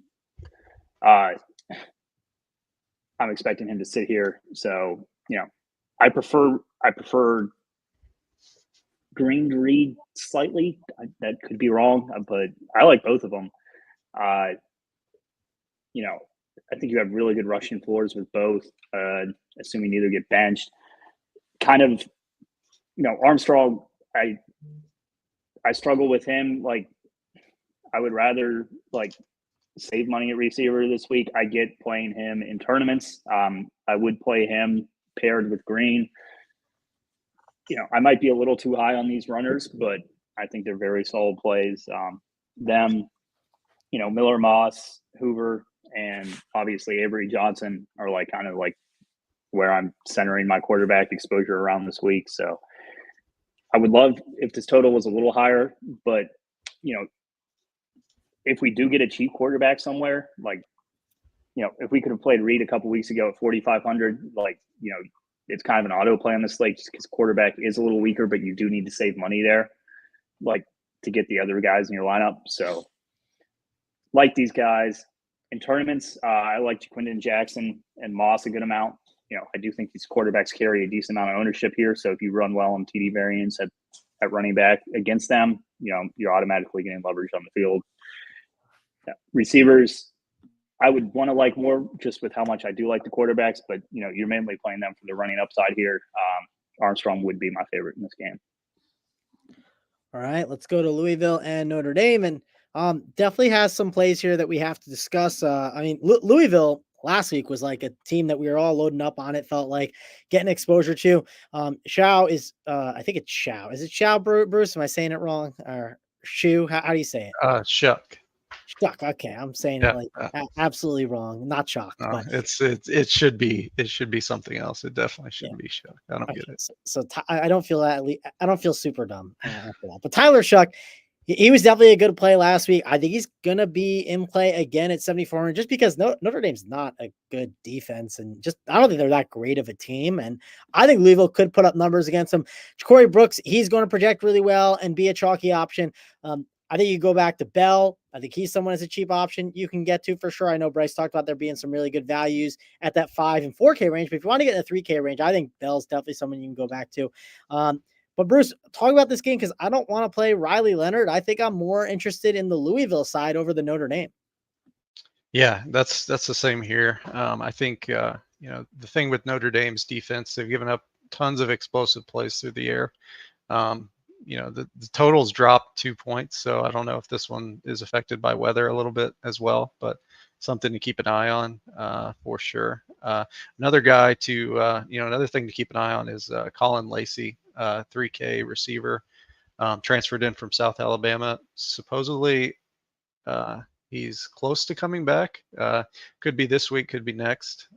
I'm expecting him to sit here. So I prefer Green to Reed slightly. That could be wrong, but I like both of them. I think you have really good rushing floors with both, assuming neither get benched. Kind of, Armstrong. I struggle with him. Like, I would rather save money at receiver this week. I get playing him in tournaments. I would play him paired with Green. I might be a little too high on these runners, but I think they're very solid plays. Miller, Moss, Hoover, and obviously Avery Johnson are kind of where I'm centering my quarterback exposure around this week. So I would love if this total was a little higher, but if we do get a cheap quarterback somewhere, if we could have played Reed a couple weeks ago at 4,500, it's kind of an auto play on the slate just because quarterback is a little weaker, but you do need to save money there, to get the other guys in your lineup. So like these guys. In tournaments, I like Jaquindon Jackson and Moss a good amount. I do think these quarterbacks carry a decent amount of ownership here. So if you run well on TD variants at running back against them, you're automatically getting leverage on the field. Yeah. Receivers, I would want to like more just with how much I do like the quarterbacks, but you're mainly playing them for the running upside here. Armstrong would be my favorite in this game. All right, let's go to Louisville and Notre Dame, and definitely has some plays here that we have to discuss. Louisville last week was like a team that we were all loading up on. It felt like getting exposure to. Shao is, I think it's Shao. Is it Shao, Bruce? Am I saying it wrong? Or Shu? How do you say it? Shuck. Shuck. Okay, I'm saying it like absolutely wrong. Not Shock, but it should be something else. It definitely shouldn't be Shuck. I don't get it. So I don't feel that. I don't feel super dumb after that. But Tyler Shuck, he was definitely a good play last week. I think he's gonna be in play again at 7,400, just because Notre Dame's not a good defense, and just I don't think they're that great of a team. And I think Louisville could put up numbers against them. Corey Brooks, he's going to project really well and be a chalky option. I think you go back to Bell. I think he's someone as a cheap option you can get to for sure. I know Bryce talked about there being some really good values at that 5 and 4K range, but if you want to get in the 3K range, I think Bell's definitely someone you can go back to. But Bruce, talk about this game because I don't want to play Riley Leonard. I think I'm more interested in the Louisville side over the Notre Dame. Yeah, that's the same here. I think the thing with Notre Dame's defense, they've given up tons of explosive plays through the air. The totals dropped 2 points, so I don't know if this one is affected by weather a little bit as well, but something to keep an eye on for sure. Another thing to keep an eye on is Colin Lacey, 3K receiver, transferred in from South Alabama. Supposedly, he's close to coming back. Could be this week, could be next.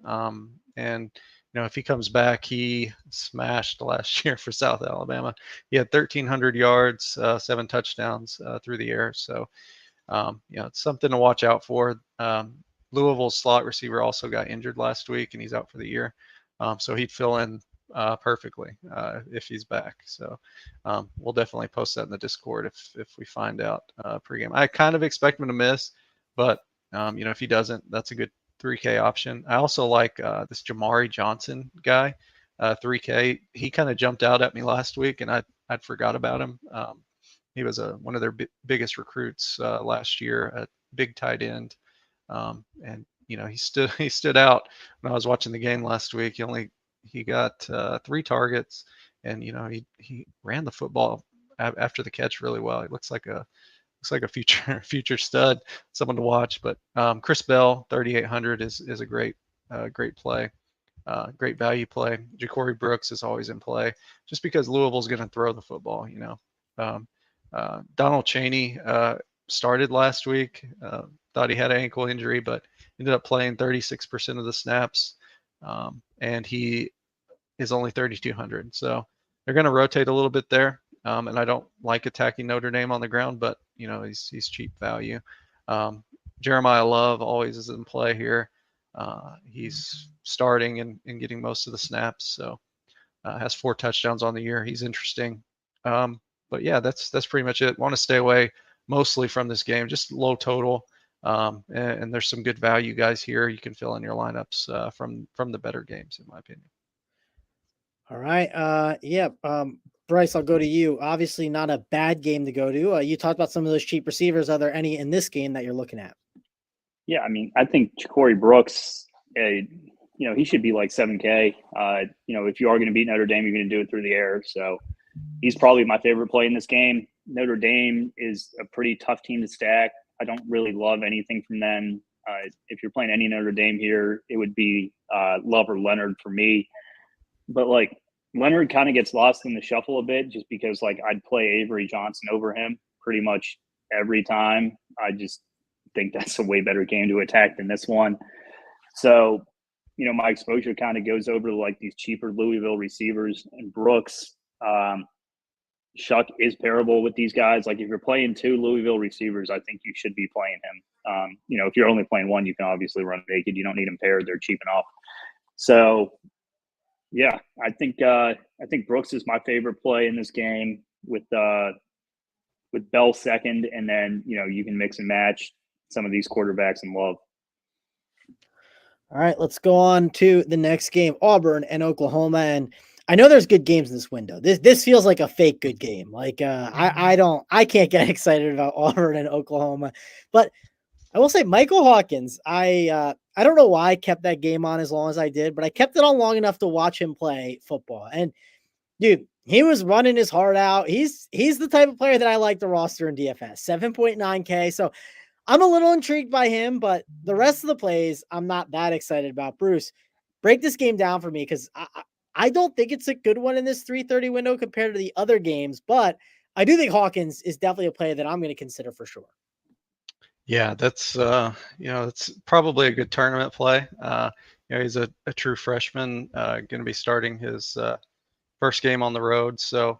And if he comes back, he smashed last year for South Alabama. He had 1,300 yards, 7 touchdowns through the air. So, it's something to watch out for. Louisville's slot receiver also got injured last week, and he's out for the year. So he'd fill in perfectly if he's back. So we'll definitely post that in the Discord if we find out pregame. I kind of expect him to miss, but if he doesn't, that's a good 3K option. I also like this Jamari Johnson guy, 3K. He kind of jumped out at me last week, and I'd forgot about him. He was one of their biggest recruits last year, a big tight end, and he stood out when I was watching the game last week. He got 3 targets, and he ran the football after the catch really well. He looks like a future stud, someone to watch. But Chris Bell, 3,800 is a great play, great value play. Ja'Cory Brooks is always in play, just because Louisville's going to throw the football. Donald Chaney started last week. Thought he had an ankle injury, but ended up playing 36% of the snaps, and he is only 3,200. So they're going to rotate a little bit there. And I don't like attacking Notre Dame on the ground, but he's cheap value. Jeremiah Love always is in play here. He's starting and getting most of the snaps, so has 4 touchdowns on the year. He's interesting. But yeah, that's pretty much it. Want to stay away mostly from this game, just low total. And there's some good value guys here. You can fill in your lineups from the better games, in my opinion. All right. Bryce, I'll go to you. Obviously not a bad game to go to. You talked about some of those cheap receivers. Are there any in this game that you're looking at? Yeah, I think Ja'Cory Brooks, he should be like 7K. If you are going to beat Notre Dame, you're going to do it through the air. So he's probably my favorite play in this game. Notre Dame is a pretty tough team to stack. I don't really love anything from them. If you're playing any Notre Dame here, it would be Love or Leonard for me. But Leonard kind of gets lost in the shuffle a bit just because I'd play Avery Johnson over him pretty much every time. I just think that's a way better game to attack than this one. So, my exposure kind of goes over to these cheaper Louisville receivers and Brooks. Shuck is parable with these guys. If you're playing 2 Louisville receivers, I think you should be playing him. If you're only playing 1, you can obviously run naked. You don't need them paired. They're cheap enough. So, yeah, I think Brooks is my favorite play in this game with Bell second, and then you can mix and match some of these quarterbacks in love. All right, let's go on to the next game, Auburn and Oklahoma. And I know there's good games in this window. This feels like a fake good game. Like I can't get excited about Auburn and Oklahoma, but I will say Michael Hawkins. I don't know why I kept that game on as long as I did, but I kept it on long enough to watch him play football. And dude, he was running his heart out. He's the type of player that I like to roster in DFS, 7.9K. So I'm a little intrigued by him, but the rest of the plays, I'm not that excited about. Bruce, break this game down for me because I don't think it's a good one in this 3:30 window compared to the other games, but I do think Hawkins is definitely a player that I'm going to consider for sure. Yeah, that's that's probably a good tournament play. He's a true freshman, going to be starting his first game on the road. So,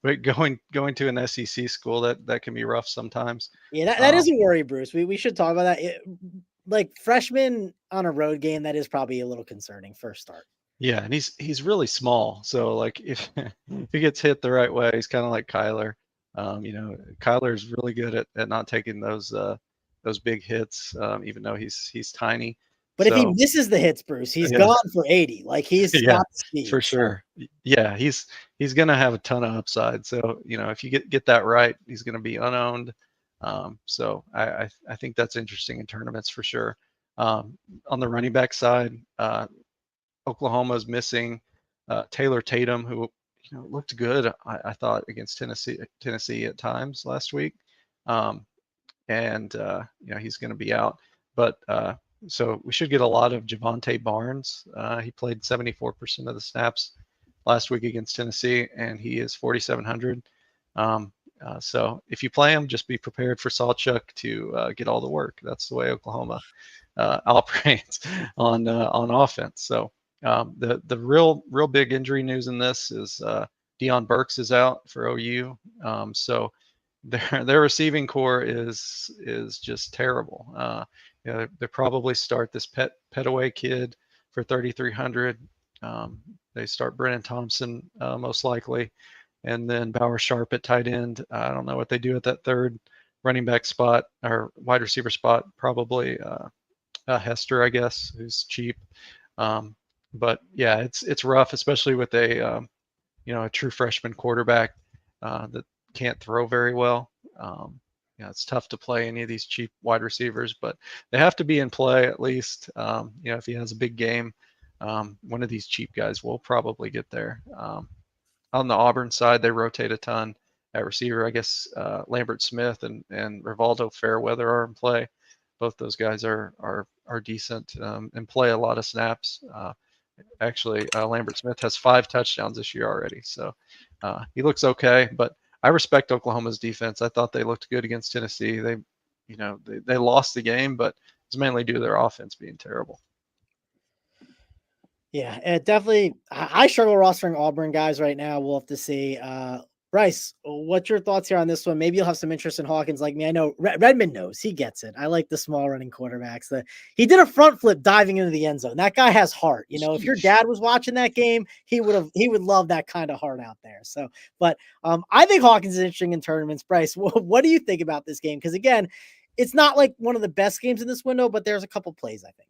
but going to an SEC school that can be rough sometimes. Yeah, that is a worry, Bruce. We should talk about that. Like freshmen on a road game, that is probably a little concerning first start. Yeah, and he's really small. So like if he gets hit the right way, he's kind of like Kyler. Kyler's really good at not taking those big hits, even though he's tiny. But if he misses the hits, Bruce, he's gone for 80. Like he's got speed. For sure. Yeah, he's gonna have a ton of upside. So if you get that right, he's gonna be unowned. So I think that's interesting in tournaments for sure. On the running back side, Oklahoma's missing Taylor Tatum, who looked good, I thought, against Tennessee at times last week. And he's going to be out. But so we should get a lot of Javonte Barnes. He played 74% of the snaps last week against Tennessee, and he is 4,700. So if you play him, just be prepared for Sawchuk to get all the work. That's the way Oklahoma operates on offense. So the real big injury news in this is Deion Burks is out for OU. So their receiving core is just terrible. They probably start this Petaway kid for 3,300. They start Brennan Thompson most likely, and then Bauer Sharp at tight end. I don't know what they do at that third running back spot or wide receiver spot. Probably Hester, I guess, who's cheap. But yeah, it's rough, especially with a true freshman quarterback that can't throw very well. It's tough to play any of these cheap wide receivers, but they have to be in play at least. If he has a big game, one of these cheap guys will probably get there. On the Auburn side, they rotate a ton at receiver. I guess Lambert Smith and Rivaldo Fairweather are in play. Both those guys are decent and play a lot of snaps. Actually, Lambert Smith has 5 touchdowns this year already, so he looks okay. But I respect Oklahoma's defense. I thought they looked good against Tennessee. They lost the game, but it's mainly due to their offense being terrible. Yeah, it definitely. I struggle rostering Auburn guys right now. We'll have to see. Bryce, what's your thoughts here on this one? Maybe you'll have some interest in Hawkins like me. I know Redmond knows. He gets it. I like the small running quarterbacks. He did a front flip diving into the end zone. That guy has heart. If your dad was watching that game, he would love that kind of heart out there. So, but I think Hawkins is interesting in tournaments. Bryce, what do you think about this game? Because again, it's not like one of the best games in this window, but there's a couple plays, I think.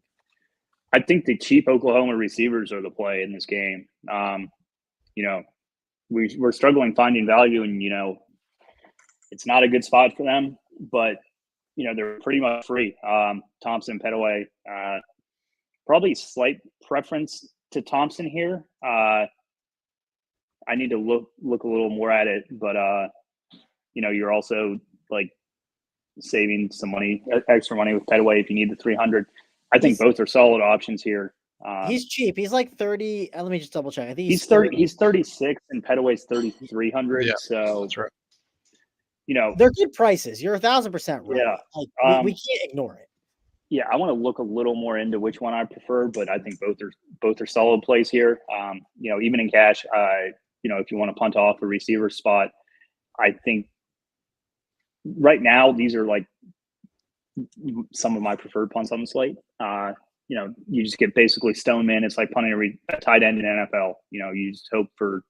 I think the cheap Oklahoma receivers are the play in this game. We're struggling finding value, and it's not a good spot for them. But they're pretty much free. Thompson, Petaway, probably slight preference to Thompson here. I need to look a little more at it, but you're also like saving some money, extra money with Petaway if you need the 300. I think both are solid options here. He's cheap. He's like 30. Let me just double check. I think he's 30. He's 36, and Petaway's 3,300. Yeah, so that's right. They're good prices. You're 1,000% right. Yeah, we can't ignore it. Yeah, I want to look a little more into which one I prefer, but I think both are solid plays here. Even in cash, if you want to punt off a receiver spot, I think right now these are like some of my preferred punts on the slate. You just get basically Stoneman. It's like punting a tight end in NFL. You just hope for,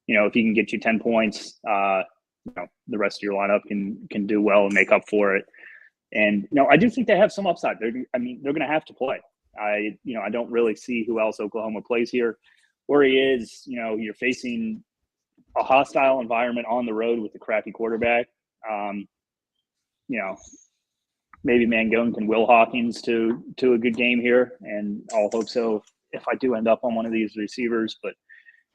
if he can get you 10 points, the rest of your lineup can do well and make up for it. And I do think they have some upside. They're going to have to play. I don't really see who else Oklahoma plays here. Where he is, you're facing a hostile environment on the road with a crappy quarterback. Maybe Mangone can will Hawkins to a good game here, and I'll hope so if I do end up on one of these receivers. But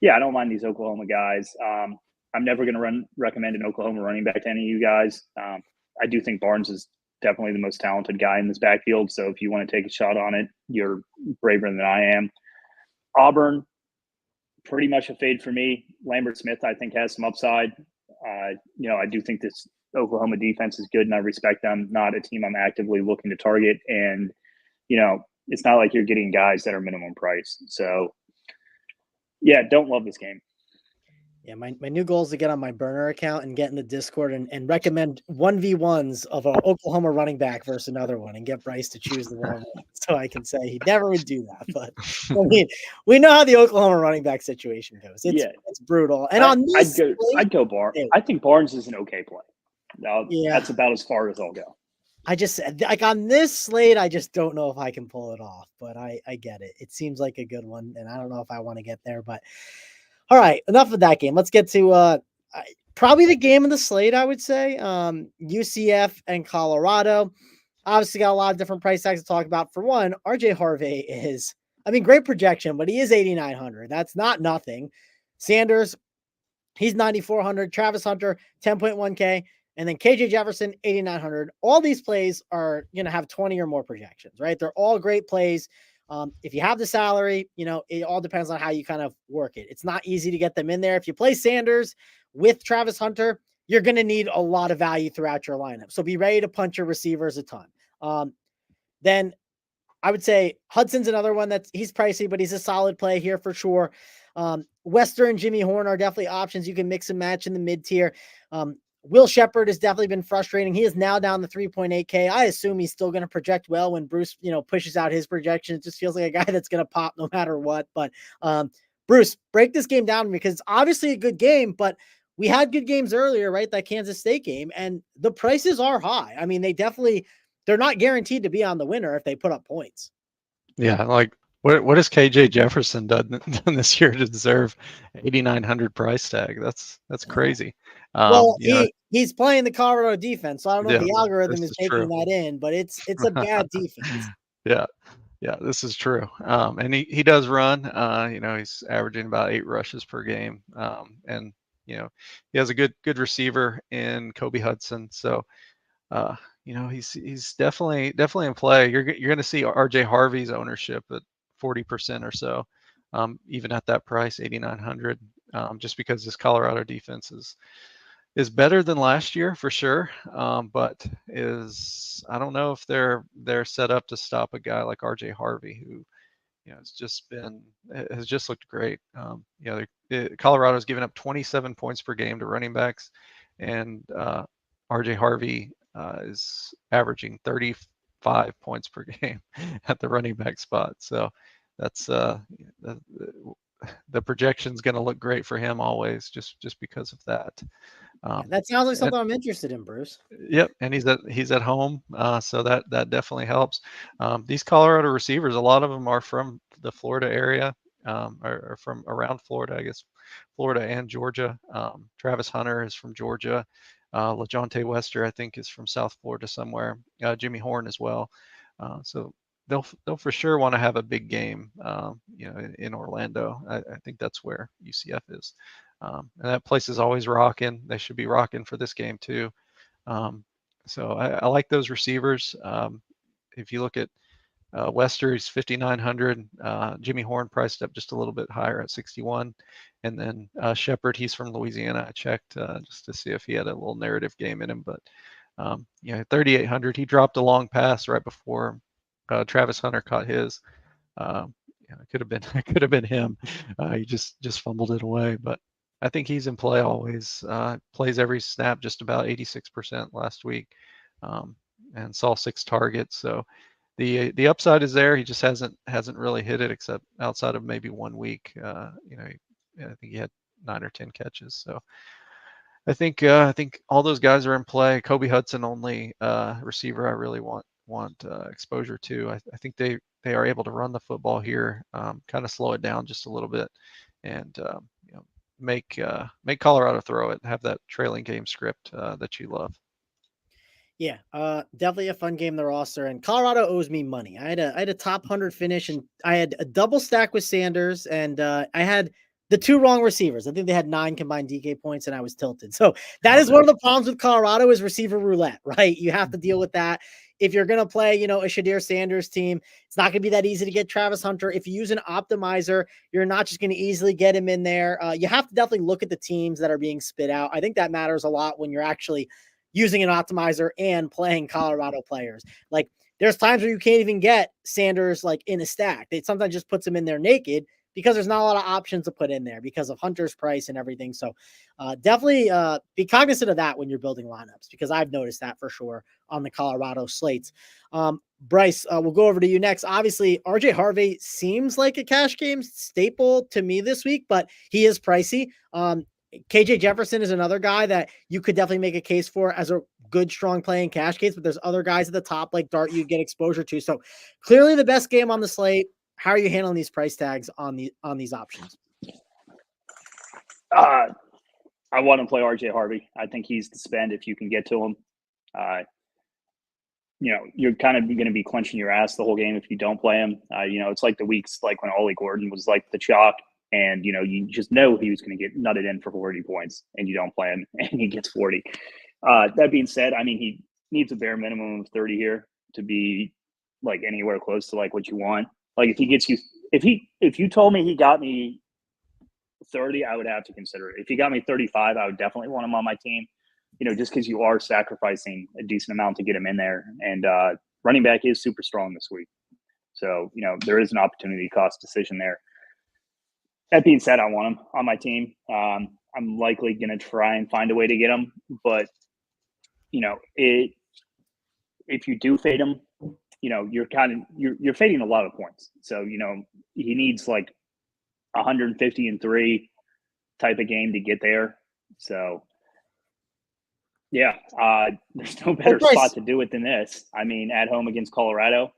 yeah, I don't mind these Oklahoma guys. I'm never going to recommend an Oklahoma running back to any of you guys. I do think Barnes is definitely the most talented guy in this backfield. So if you want to take a shot on it, you're braver than I am. Auburn, pretty much a fade for me. Lambert Smith, I think, has some upside. I do think this Oklahoma defense is good, and I respect them. Not a team I'm actively looking to target. And, it's not like you're getting guys that are minimum price. So, yeah, don't love this game. Yeah, my new goal is to get on my burner account and get in the Discord and recommend 1v1s of an Oklahoma running back versus another one and get Bryce to choose the wrong one so I can say he never would do that. But I mean, we know how the Oklahoma running back situation goes. It's brutal. And I'd go Barnes. I think Barnes is an okay play. That's about as far as I'll go. I just like on this slate, I just don't know if I can pull it off, but I get it. It seems like a good one, and I don't know if I want to get there, but all right, enough of that game. Let's get to probably the game of the slate, I would say. UCF and Colorado. Obviously got a lot of different price tags to talk about. For one, RJ Harvey is, great projection, but he is 8,900. That's not nothing. Sanders, he's 9,400. Travis Hunter, 10.1K. And then KJ Jefferson, 8,900. All these plays are going to have 20 or more projections, right? They're all great plays. If you have the salary, it all depends on how you kind of work it. It's not easy to get them in there. If you play Sanders with Travis Hunter, you're going to need a lot of value throughout your lineup. So be ready to punch your receivers a ton. Then I would say Hudson's another one he's pricey, but he's a solid play here for sure. Wester and Jimmy Horn are definitely options. You can mix and match in the mid tier. Will Shepard has definitely been frustrating. He is now down to 3.8K. I assume he's still going to project well when Bruce, pushes out his projection. It just feels like a guy that's going to pop no matter what. But Bruce, break this game down because it's obviously a good game, but we had good games earlier, right? That Kansas State game, and the prices are high. They're not guaranteed to be on the winner if they put up points. Yeah. Like what has KJ Jefferson done this year to deserve 8,900 price tag? That's crazy. He's playing the Colorado defense, so I don't know if the algorithm is taking that in, but it's a bad defense. Yeah, this is true. And he does run. He's averaging about 8 rushes per game. And he has a good receiver in Kobe Hudson. So he's definitely in play. You're going to see RJ Harvey's ownership at 40% or so, even at that price, 8,900. Just because this Colorado defense is better than last year for sure, but I don't know if they're set up to stop a guy like RJ Harvey, who has just looked great. Colorado's given up 27 points per game to running backs, and RJ Harvey is averaging 35 points per game at the running back spot. So that's the projection's going to look great for him always, just because of that. That sounds like something I'm interested in, Bruce. Yep, and he's at home, so that definitely helps. These Colorado receivers, a lot of them are from the Florida area, or from around Florida, I guess, Florida and Georgia. Travis Hunter is from Georgia. LaJohntay Wester, I think, is from South Florida somewhere. Jimmy Horn as well. So they'll for sure want to have a big game, in Orlando. I think that's where UCF is. And that place is always rocking. They should be rocking for this game too. So I like those receivers. If you look at Wester, he's 5,900. Jimmy Horn priced up just a little bit higher at 61. And then Shepard, he's from Louisiana. I checked just to see if he had a little narrative game in him. But 3,800. He dropped a long pass right before Travis Hunter caught his. It could have been him. He just fumbled it away. But I think he's in play always. Plays every snap, just about 86% last week, and saw 6 targets. So the upside is there. He just hasn't really hit it, except outside of maybe 1 week. I think he had 9 or 10 catches. So I think all those guys are in play. Kobe Hudson only receiver I really want exposure to. I think they are able to run the football here, kind of slow it down just a little bit, and make Colorado throw it. Have that trailing game script that you love. Yeah, definitely a fun game, the roster, and Colorado owes me money. I had a top 100 finish, and I had a double stack with Sanders, and I had the two wrong receivers. I think they had 9 combined DK points, and I was tilted. So that is one of the problems with Colorado is receiver roulette, right? You have to deal with that. If you're going to play, a Shadir Sanders team, it's not going to be that easy to get Travis Hunter. If you use an optimizer, you're not just going to easily get him in there. You have to definitely look at the teams that are being spit out. I think that matters a lot when you're actually using an optimizer and playing Colorado players. Like there's times where you can't even get Sanders like in a stack. They sometimes just puts him in there naked because there's not a lot of options to put in there because of Hunter's price and everything. So definitely be cognizant of that when you're building lineups, because I've noticed that for sure on the Colorado slates. Bryce, we'll go over to you next. Obviously, RJ Harvey seems like a cash game staple to me this week, but he is pricey. KJ Jefferson is another guy that you could definitely make a case for as a good, strong play in cash case, but there's other guys at the top like Dart you get exposure to. So clearly the best game on the slate. How are you handling these price tags on these options? I want to play RJ Harvey. I think he's the spend if you can get to him. You're kind of going to be clenching your ass the whole game if you don't play him. It's like the weeks like when Ollie Gordon was like the chalk. And, you just know he was going to get nutted in for 40 points and you don't play him and he gets 40. That being said, I mean, he needs a bare minimum of 30 here to be like anywhere close to like what you want. Like if he gets you, if you told me he got me 30, I would have to consider it. If he got me 35, I would definitely want him on my team, just because you are sacrificing a decent amount to get him in there. And running back is super strong this week. So, there is an opportunity cost decision there. That being said, I want him on my team. I'm likely going to try and find a way to get him, but if you do fade him, you're fading a lot of points. So he needs like 150-3 type of game to get there. So yeah, there's no better spot to do it than this. I mean, at home against Colorado.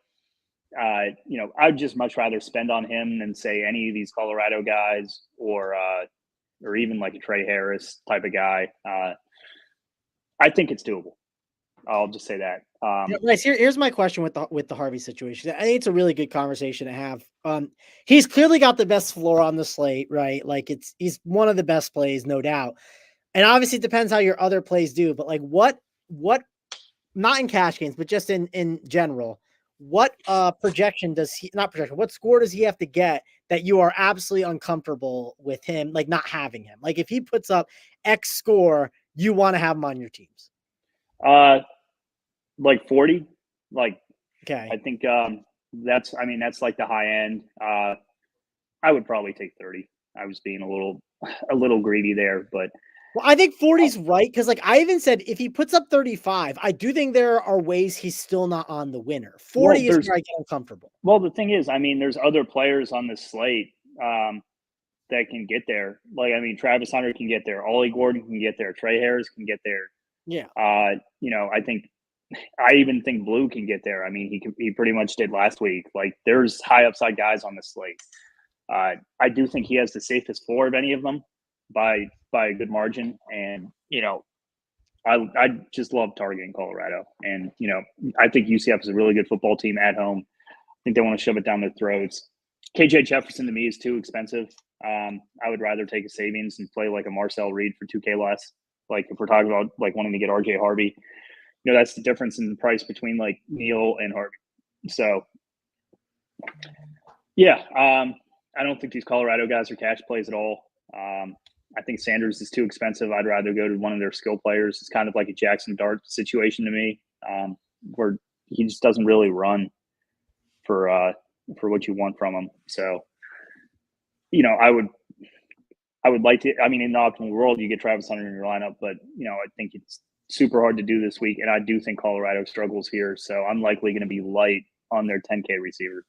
I'd just much rather spend on him than say any of these Colorado guys or even like a Trey Harris type of guy. I think it's doable. I'll just say that. Here's my question with the Harvey situation. I think it's a really good conversation to have. He's clearly got the best floor on the slate, right? Like he's one of the best plays, no doubt. And obviously it depends how your other plays do, but like what not in cash games, but just in general, what projection does he not projection? What score does he have to get that you are absolutely uncomfortable with him, like not having him? Like if he puts up X score, you want to have him on your teams. Like 40. Like okay. I think that's like the high end. I would probably take 30. I was being a little greedy there, but well, I think 40's right, because like I even said if he puts up 35, I do think there are ways he's still not on the winner. 40 is where I get uncomfortable. Well, the thing is, I mean, there's other players on this slate that can get there. Like, I mean, Travis Hunter can get there. Ollie Gordon can get there. Trey Harris can get there. Yeah. I even think Blue can get there. I mean, he pretty much did last week. Like, there's high upside guys on this slate. I do think he has the safest floor of any of them by a good margin. And, I just love targeting Colorado. And, I think UCF is a really good football team at home. I think they want to shove it down their throats. KJ Jefferson to me is too expensive. I would rather take a savings and play like a Marcel Reed for 2K less. Like if we're talking about like wanting to get RJ Harvey, that's the difference in the price between like Neal and Harvey. So yeah, I don't think these Colorado guys are cash plays at all. I think Sanders is too expensive. I'd rather go to one of their skill players. It's kind of like a Jackson Dart situation to me, where he just doesn't really run for what you want from him. So, I would like to. I mean, in the optimal world, you get Travis Hunter in your lineup, but I think it's super hard to do this week, and I do think Colorado struggles here. So I'm likely going to be light on their 10K receiver.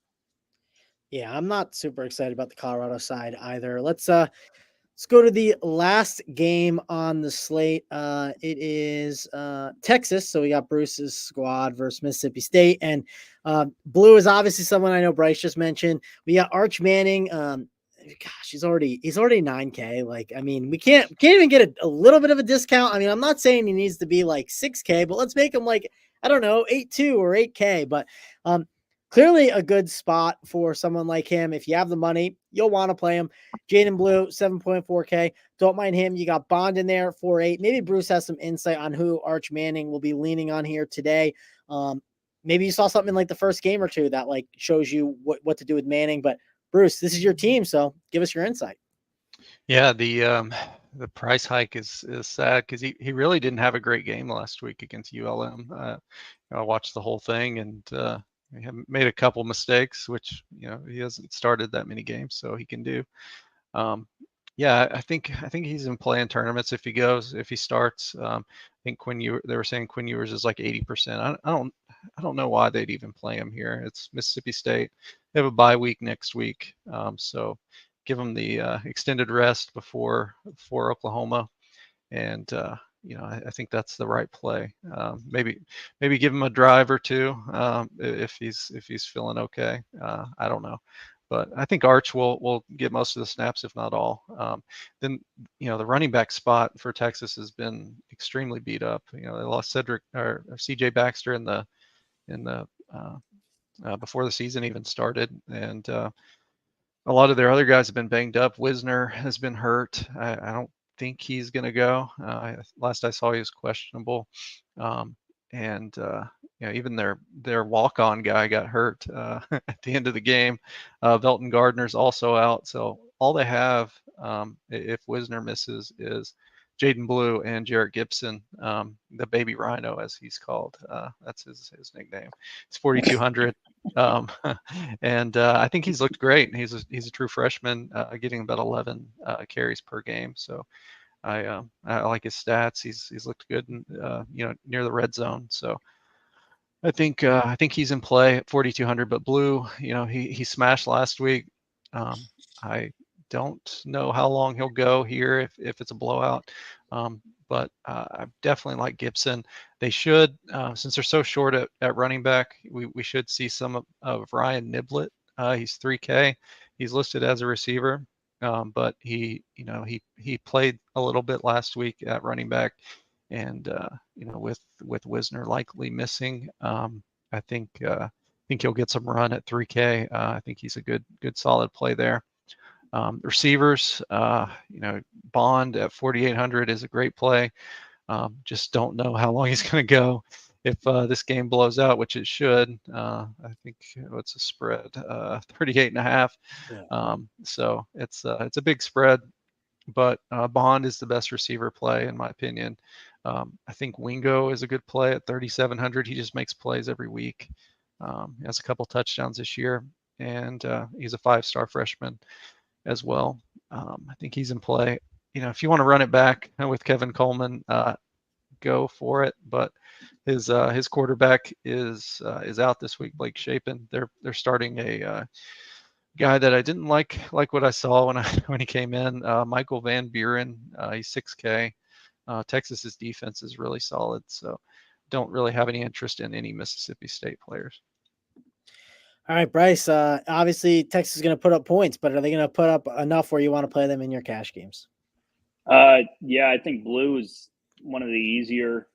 Yeah, I'm not super excited about the Colorado side either. Let's Let's go to the last game on the slate. It is Texas. So we got Bruce's squad versus Mississippi State. And Blue is obviously someone I know Bryce just mentioned. We got Arch Manning. Gosh, he's already 9K. Like, I mean, we can't even get a little bit of a discount. I mean, I'm not saying he needs to be like 6K, but let's make him like, I don't know, 8.2 or 8K. But clearly a good spot for someone like him. If you have the money, you'll want to play him. Jaden Blue, 7.4K. Don't mind him. You got Bond in there, 4.8. Maybe Bruce has some insight on who Arch Manning will be leaning on here today. Maybe you saw something in like the first game or two that like shows you what to do with Manning. But Bruce, this is your team, so give us your insight. Yeah, the price hike is sad because he really didn't have a great game last week against ULM. I watched the whole thing and he made a couple mistakes, which he hasn't started that many games, so he can do. Yeah, I think he's in play in tournaments if he starts. I think they were saying Quinn Ewers is like 80%. I don't know why they'd even play him here. It's Mississippi State. They have a bye week next week, so give them the extended rest before Oklahoma, and I think that's the right play. Maybe give him a drive or two if he's feeling okay. I don't know, but I think Arch will get most of the snaps, if not all. Then the running back spot for Texas has been extremely beat up. They lost Cedric or CJ Baxter in the before the season even started, and a lot of their other guys have been banged up. Wisner has been hurt. I don't think he's going to go. Last I saw, he was questionable. And even their walk-on guy got hurt at the end of the game. Velton Gardner's also out. So all they have, if Wisner misses, is Jaden Blue and Jarrett Gibson, the baby rhino, as he's called. That's his nickname. It's 4,200. And I think he's looked great. He's a true freshman, getting about 11 carries per game. So I like his stats. He's looked good, near the red zone. So I think he's in play at 4,200. But Blue, he smashed last week. I don't know how long he'll go here if it's a blowout. But I definitely like Gibson. They should, since they're so short at running back, we should see some of Ryan Niblett. He's 3K. He's listed as a receiver, but he played a little bit last week at running back, and with Wisner likely missing, I think he'll get some run at 3K. I think he's a good solid play there. Receivers, Bond at 4,800 is a great play. Just don't know how long he's going to go if this game blows out, which it should. I think what's the spread? 38.5. Yeah. So it's a big spread, but Bond is the best receiver play in my opinion. I think Wingo is a good play at 3,700. He just makes plays every week. He has a couple touchdowns this year, and he's a 5-star freshman as well. I think he's in play. If you want to run it back with Kevin Coleman, go for it. But his quarterback is out this week, Blake Shapen. They're starting a guy that I didn't like what I saw when he came in. Michael Van Buren. He's 6K. Texas's defense is really solid, so don't really have any interest in any Mississippi State players. All right, Bryce, obviously Texas is going to put up points, but are they going to put up enough where you want to play them in your cash games? Yeah, I think Blue is one of the easier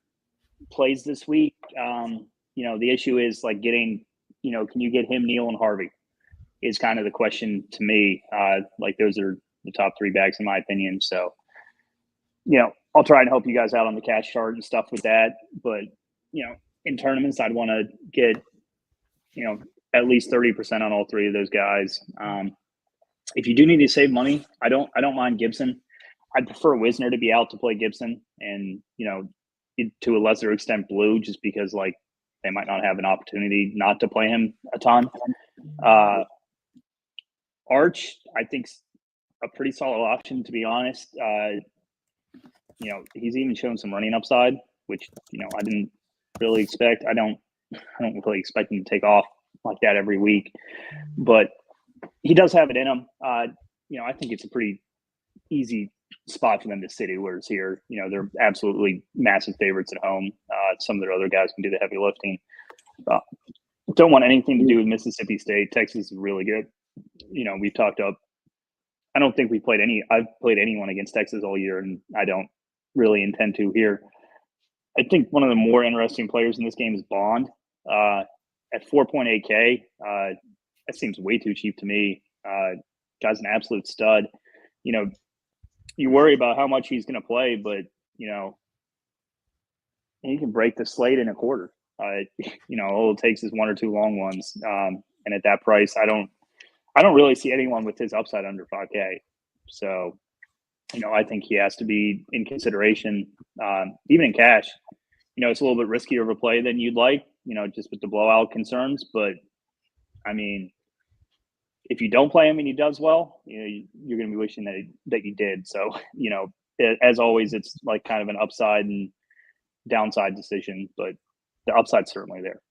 plays this week. The issue is like getting, can you get him, Neal, and Harvey is kind of the question to me. Like those are the top 3 bags in my opinion. So, I'll try and help you guys out on the cash chart and stuff with that. But, in tournaments, I'd want to get, at least 30% on all 3 of those guys. If you do need to save money, I don't mind Gibson. I'd prefer Wisner to be out to play Gibson, and to a lesser extent Blue, just because like they might not have an opportunity not to play him a ton. Arch, I think, a pretty solid option, to be honest. He's even shown some running upside, which I didn't really expect. I don't really expect him to take off like that every week, but he does have it in him. I think it's a pretty easy spot for them to city. Whereas here, they're absolutely massive favorites at home. Some of their other guys can do the heavy lifting. Don't want anything to do with Mississippi State. Texas is really good. We've talked up. I don't think I've played anyone against Texas all year, and I don't really intend to here. I think one of the more interesting players in this game is Bond at 4.8K. That seems way too cheap to me. Guy's an absolute stud. You worry about how much he's going to play, but he can break the slate in a quarter. All it takes is one or two long ones, and at that price, I don't really see anyone with his upside under 5K. So, I think he has to be in consideration, even in cash. It's a little bit riskier of a play than you'd like, just with the blowout concerns. But, I mean, if you don't play him and he does well, you're going to be wishing that you did. So, as always, it's like kind of an upside and downside decision, but the upside's certainly there.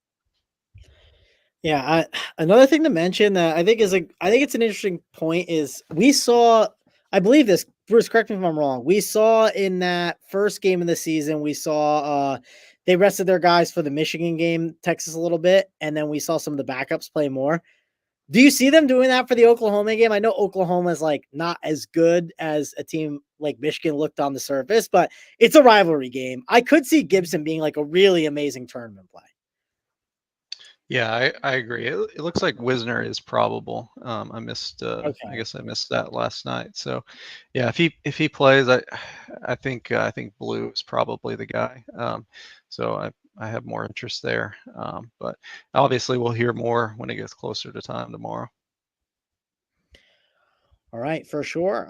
Yeah, another thing to mention that I think it's an interesting point is we saw, I believe this, Bruce, correct me if I'm wrong. We saw in that first game of the season, we saw they rested their guys for the Michigan game, Texas a little bit, and then we saw some of the backups play more. Do you see them doing that for the Oklahoma game? I know Oklahoma is like not as good as a team like Michigan looked on the surface, but it's a rivalry game. I could see Gibson being like a really amazing tournament play. Yeah, I agree. It looks like Wisner is probable. I missed. Okay. I guess I missed that last night. So, yeah, if he plays, I think Blue is probably the guy. So I have more interest there. But obviously we'll hear more when it gets closer to time tomorrow. All right, for sure.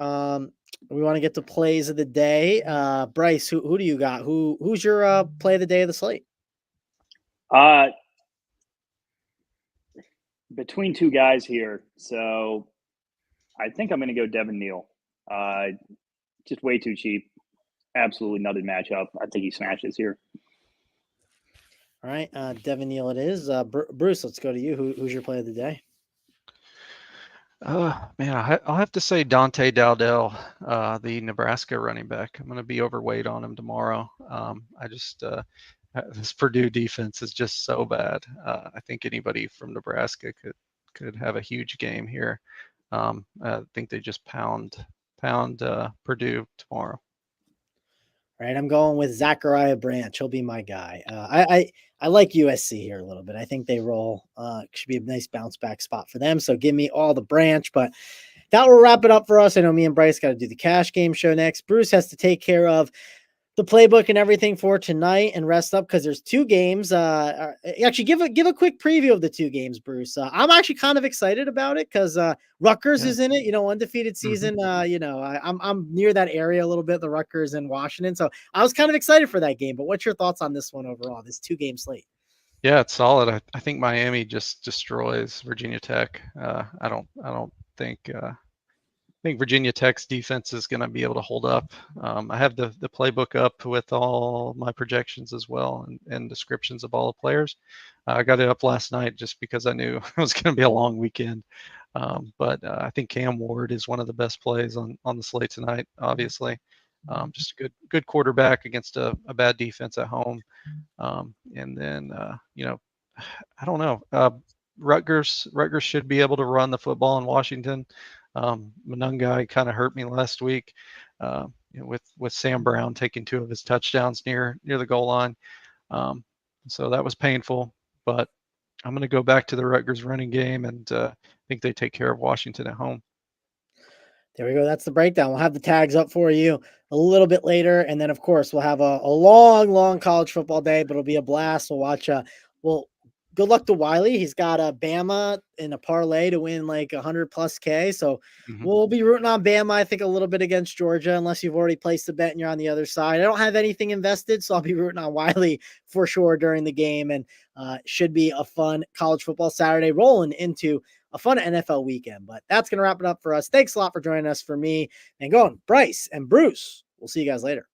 We want to get to plays of the day. Bryce, who do you got? Who's your play of the day of the slate? Between two guys here, so I think I'm going to go Devin Neal. Just way too cheap. Absolutely nutted matchup. I think he smashes here. All right, Devin Neal it is. Bruce, let's go to you. Who's your play of the day? Man, I'll have to say Dante Dowdell, the Nebraska running back. I'm going to be overweight on him tomorrow. I just this Purdue defense is just so bad. I think anybody from Nebraska could have a huge game here. I think they just pound Purdue tomorrow. All right, I'm going with Zachariah Branch. He'll be my guy. I like USC here a little bit. I think they roll. Should be a nice bounce back spot for them. So give me all the Branch. But that will wrap it up for us. I know me and Bryce got to do the cash game show next. Bruce has to take care of the playbook and everything for tonight and rest up because there's two games. Actually, give a quick preview of the two games, Bruce. I'm actually kind of excited about it because Rutgers is in it. Undefeated season. I'm near that area a little bit. The Rutgers in Washington, so I was kind of excited for that game. But what's your thoughts on this one overall? This 2-game slate. Yeah, it's solid. I think Miami just destroys Virginia Tech. I don't think. I think Virginia Tech's defense is going to be able to hold up. I have the playbook up with all my projections as well and descriptions of all the players. I got it up last night just because I knew it was going to be a long weekend. But I think Cam Ward is one of the best plays on the slate tonight, obviously. Just a good quarterback against a bad defense at home. And then, I don't know. Rutgers should be able to run the football in Washington. Monungai kind of hurt me last week with Sam Brown taking 2 of his touchdowns near the goal line. So that was painful, but I'm going to go back to the Rutgers running game and think they take care of Washington at home. There we go. That's the breakdown. We'll have the tags up for you a little bit later. And then, of course, we'll have a long college football day, but it'll be a blast. We'll watch. Good luck to Wiley. He's got a Bama in a parlay to win like 100+ K. So we'll be rooting on Bama, I think, a little bit against Georgia, unless you've already placed the bet and you're on the other side. I don't have anything invested, so I'll be rooting on Wiley for sure during the game. And should be a fun college football Saturday rolling into a fun NFL weekend. But that's going to wrap it up for us. Thanks a lot for joining us. For me and going, Bryce and Bruce. We'll see you guys later.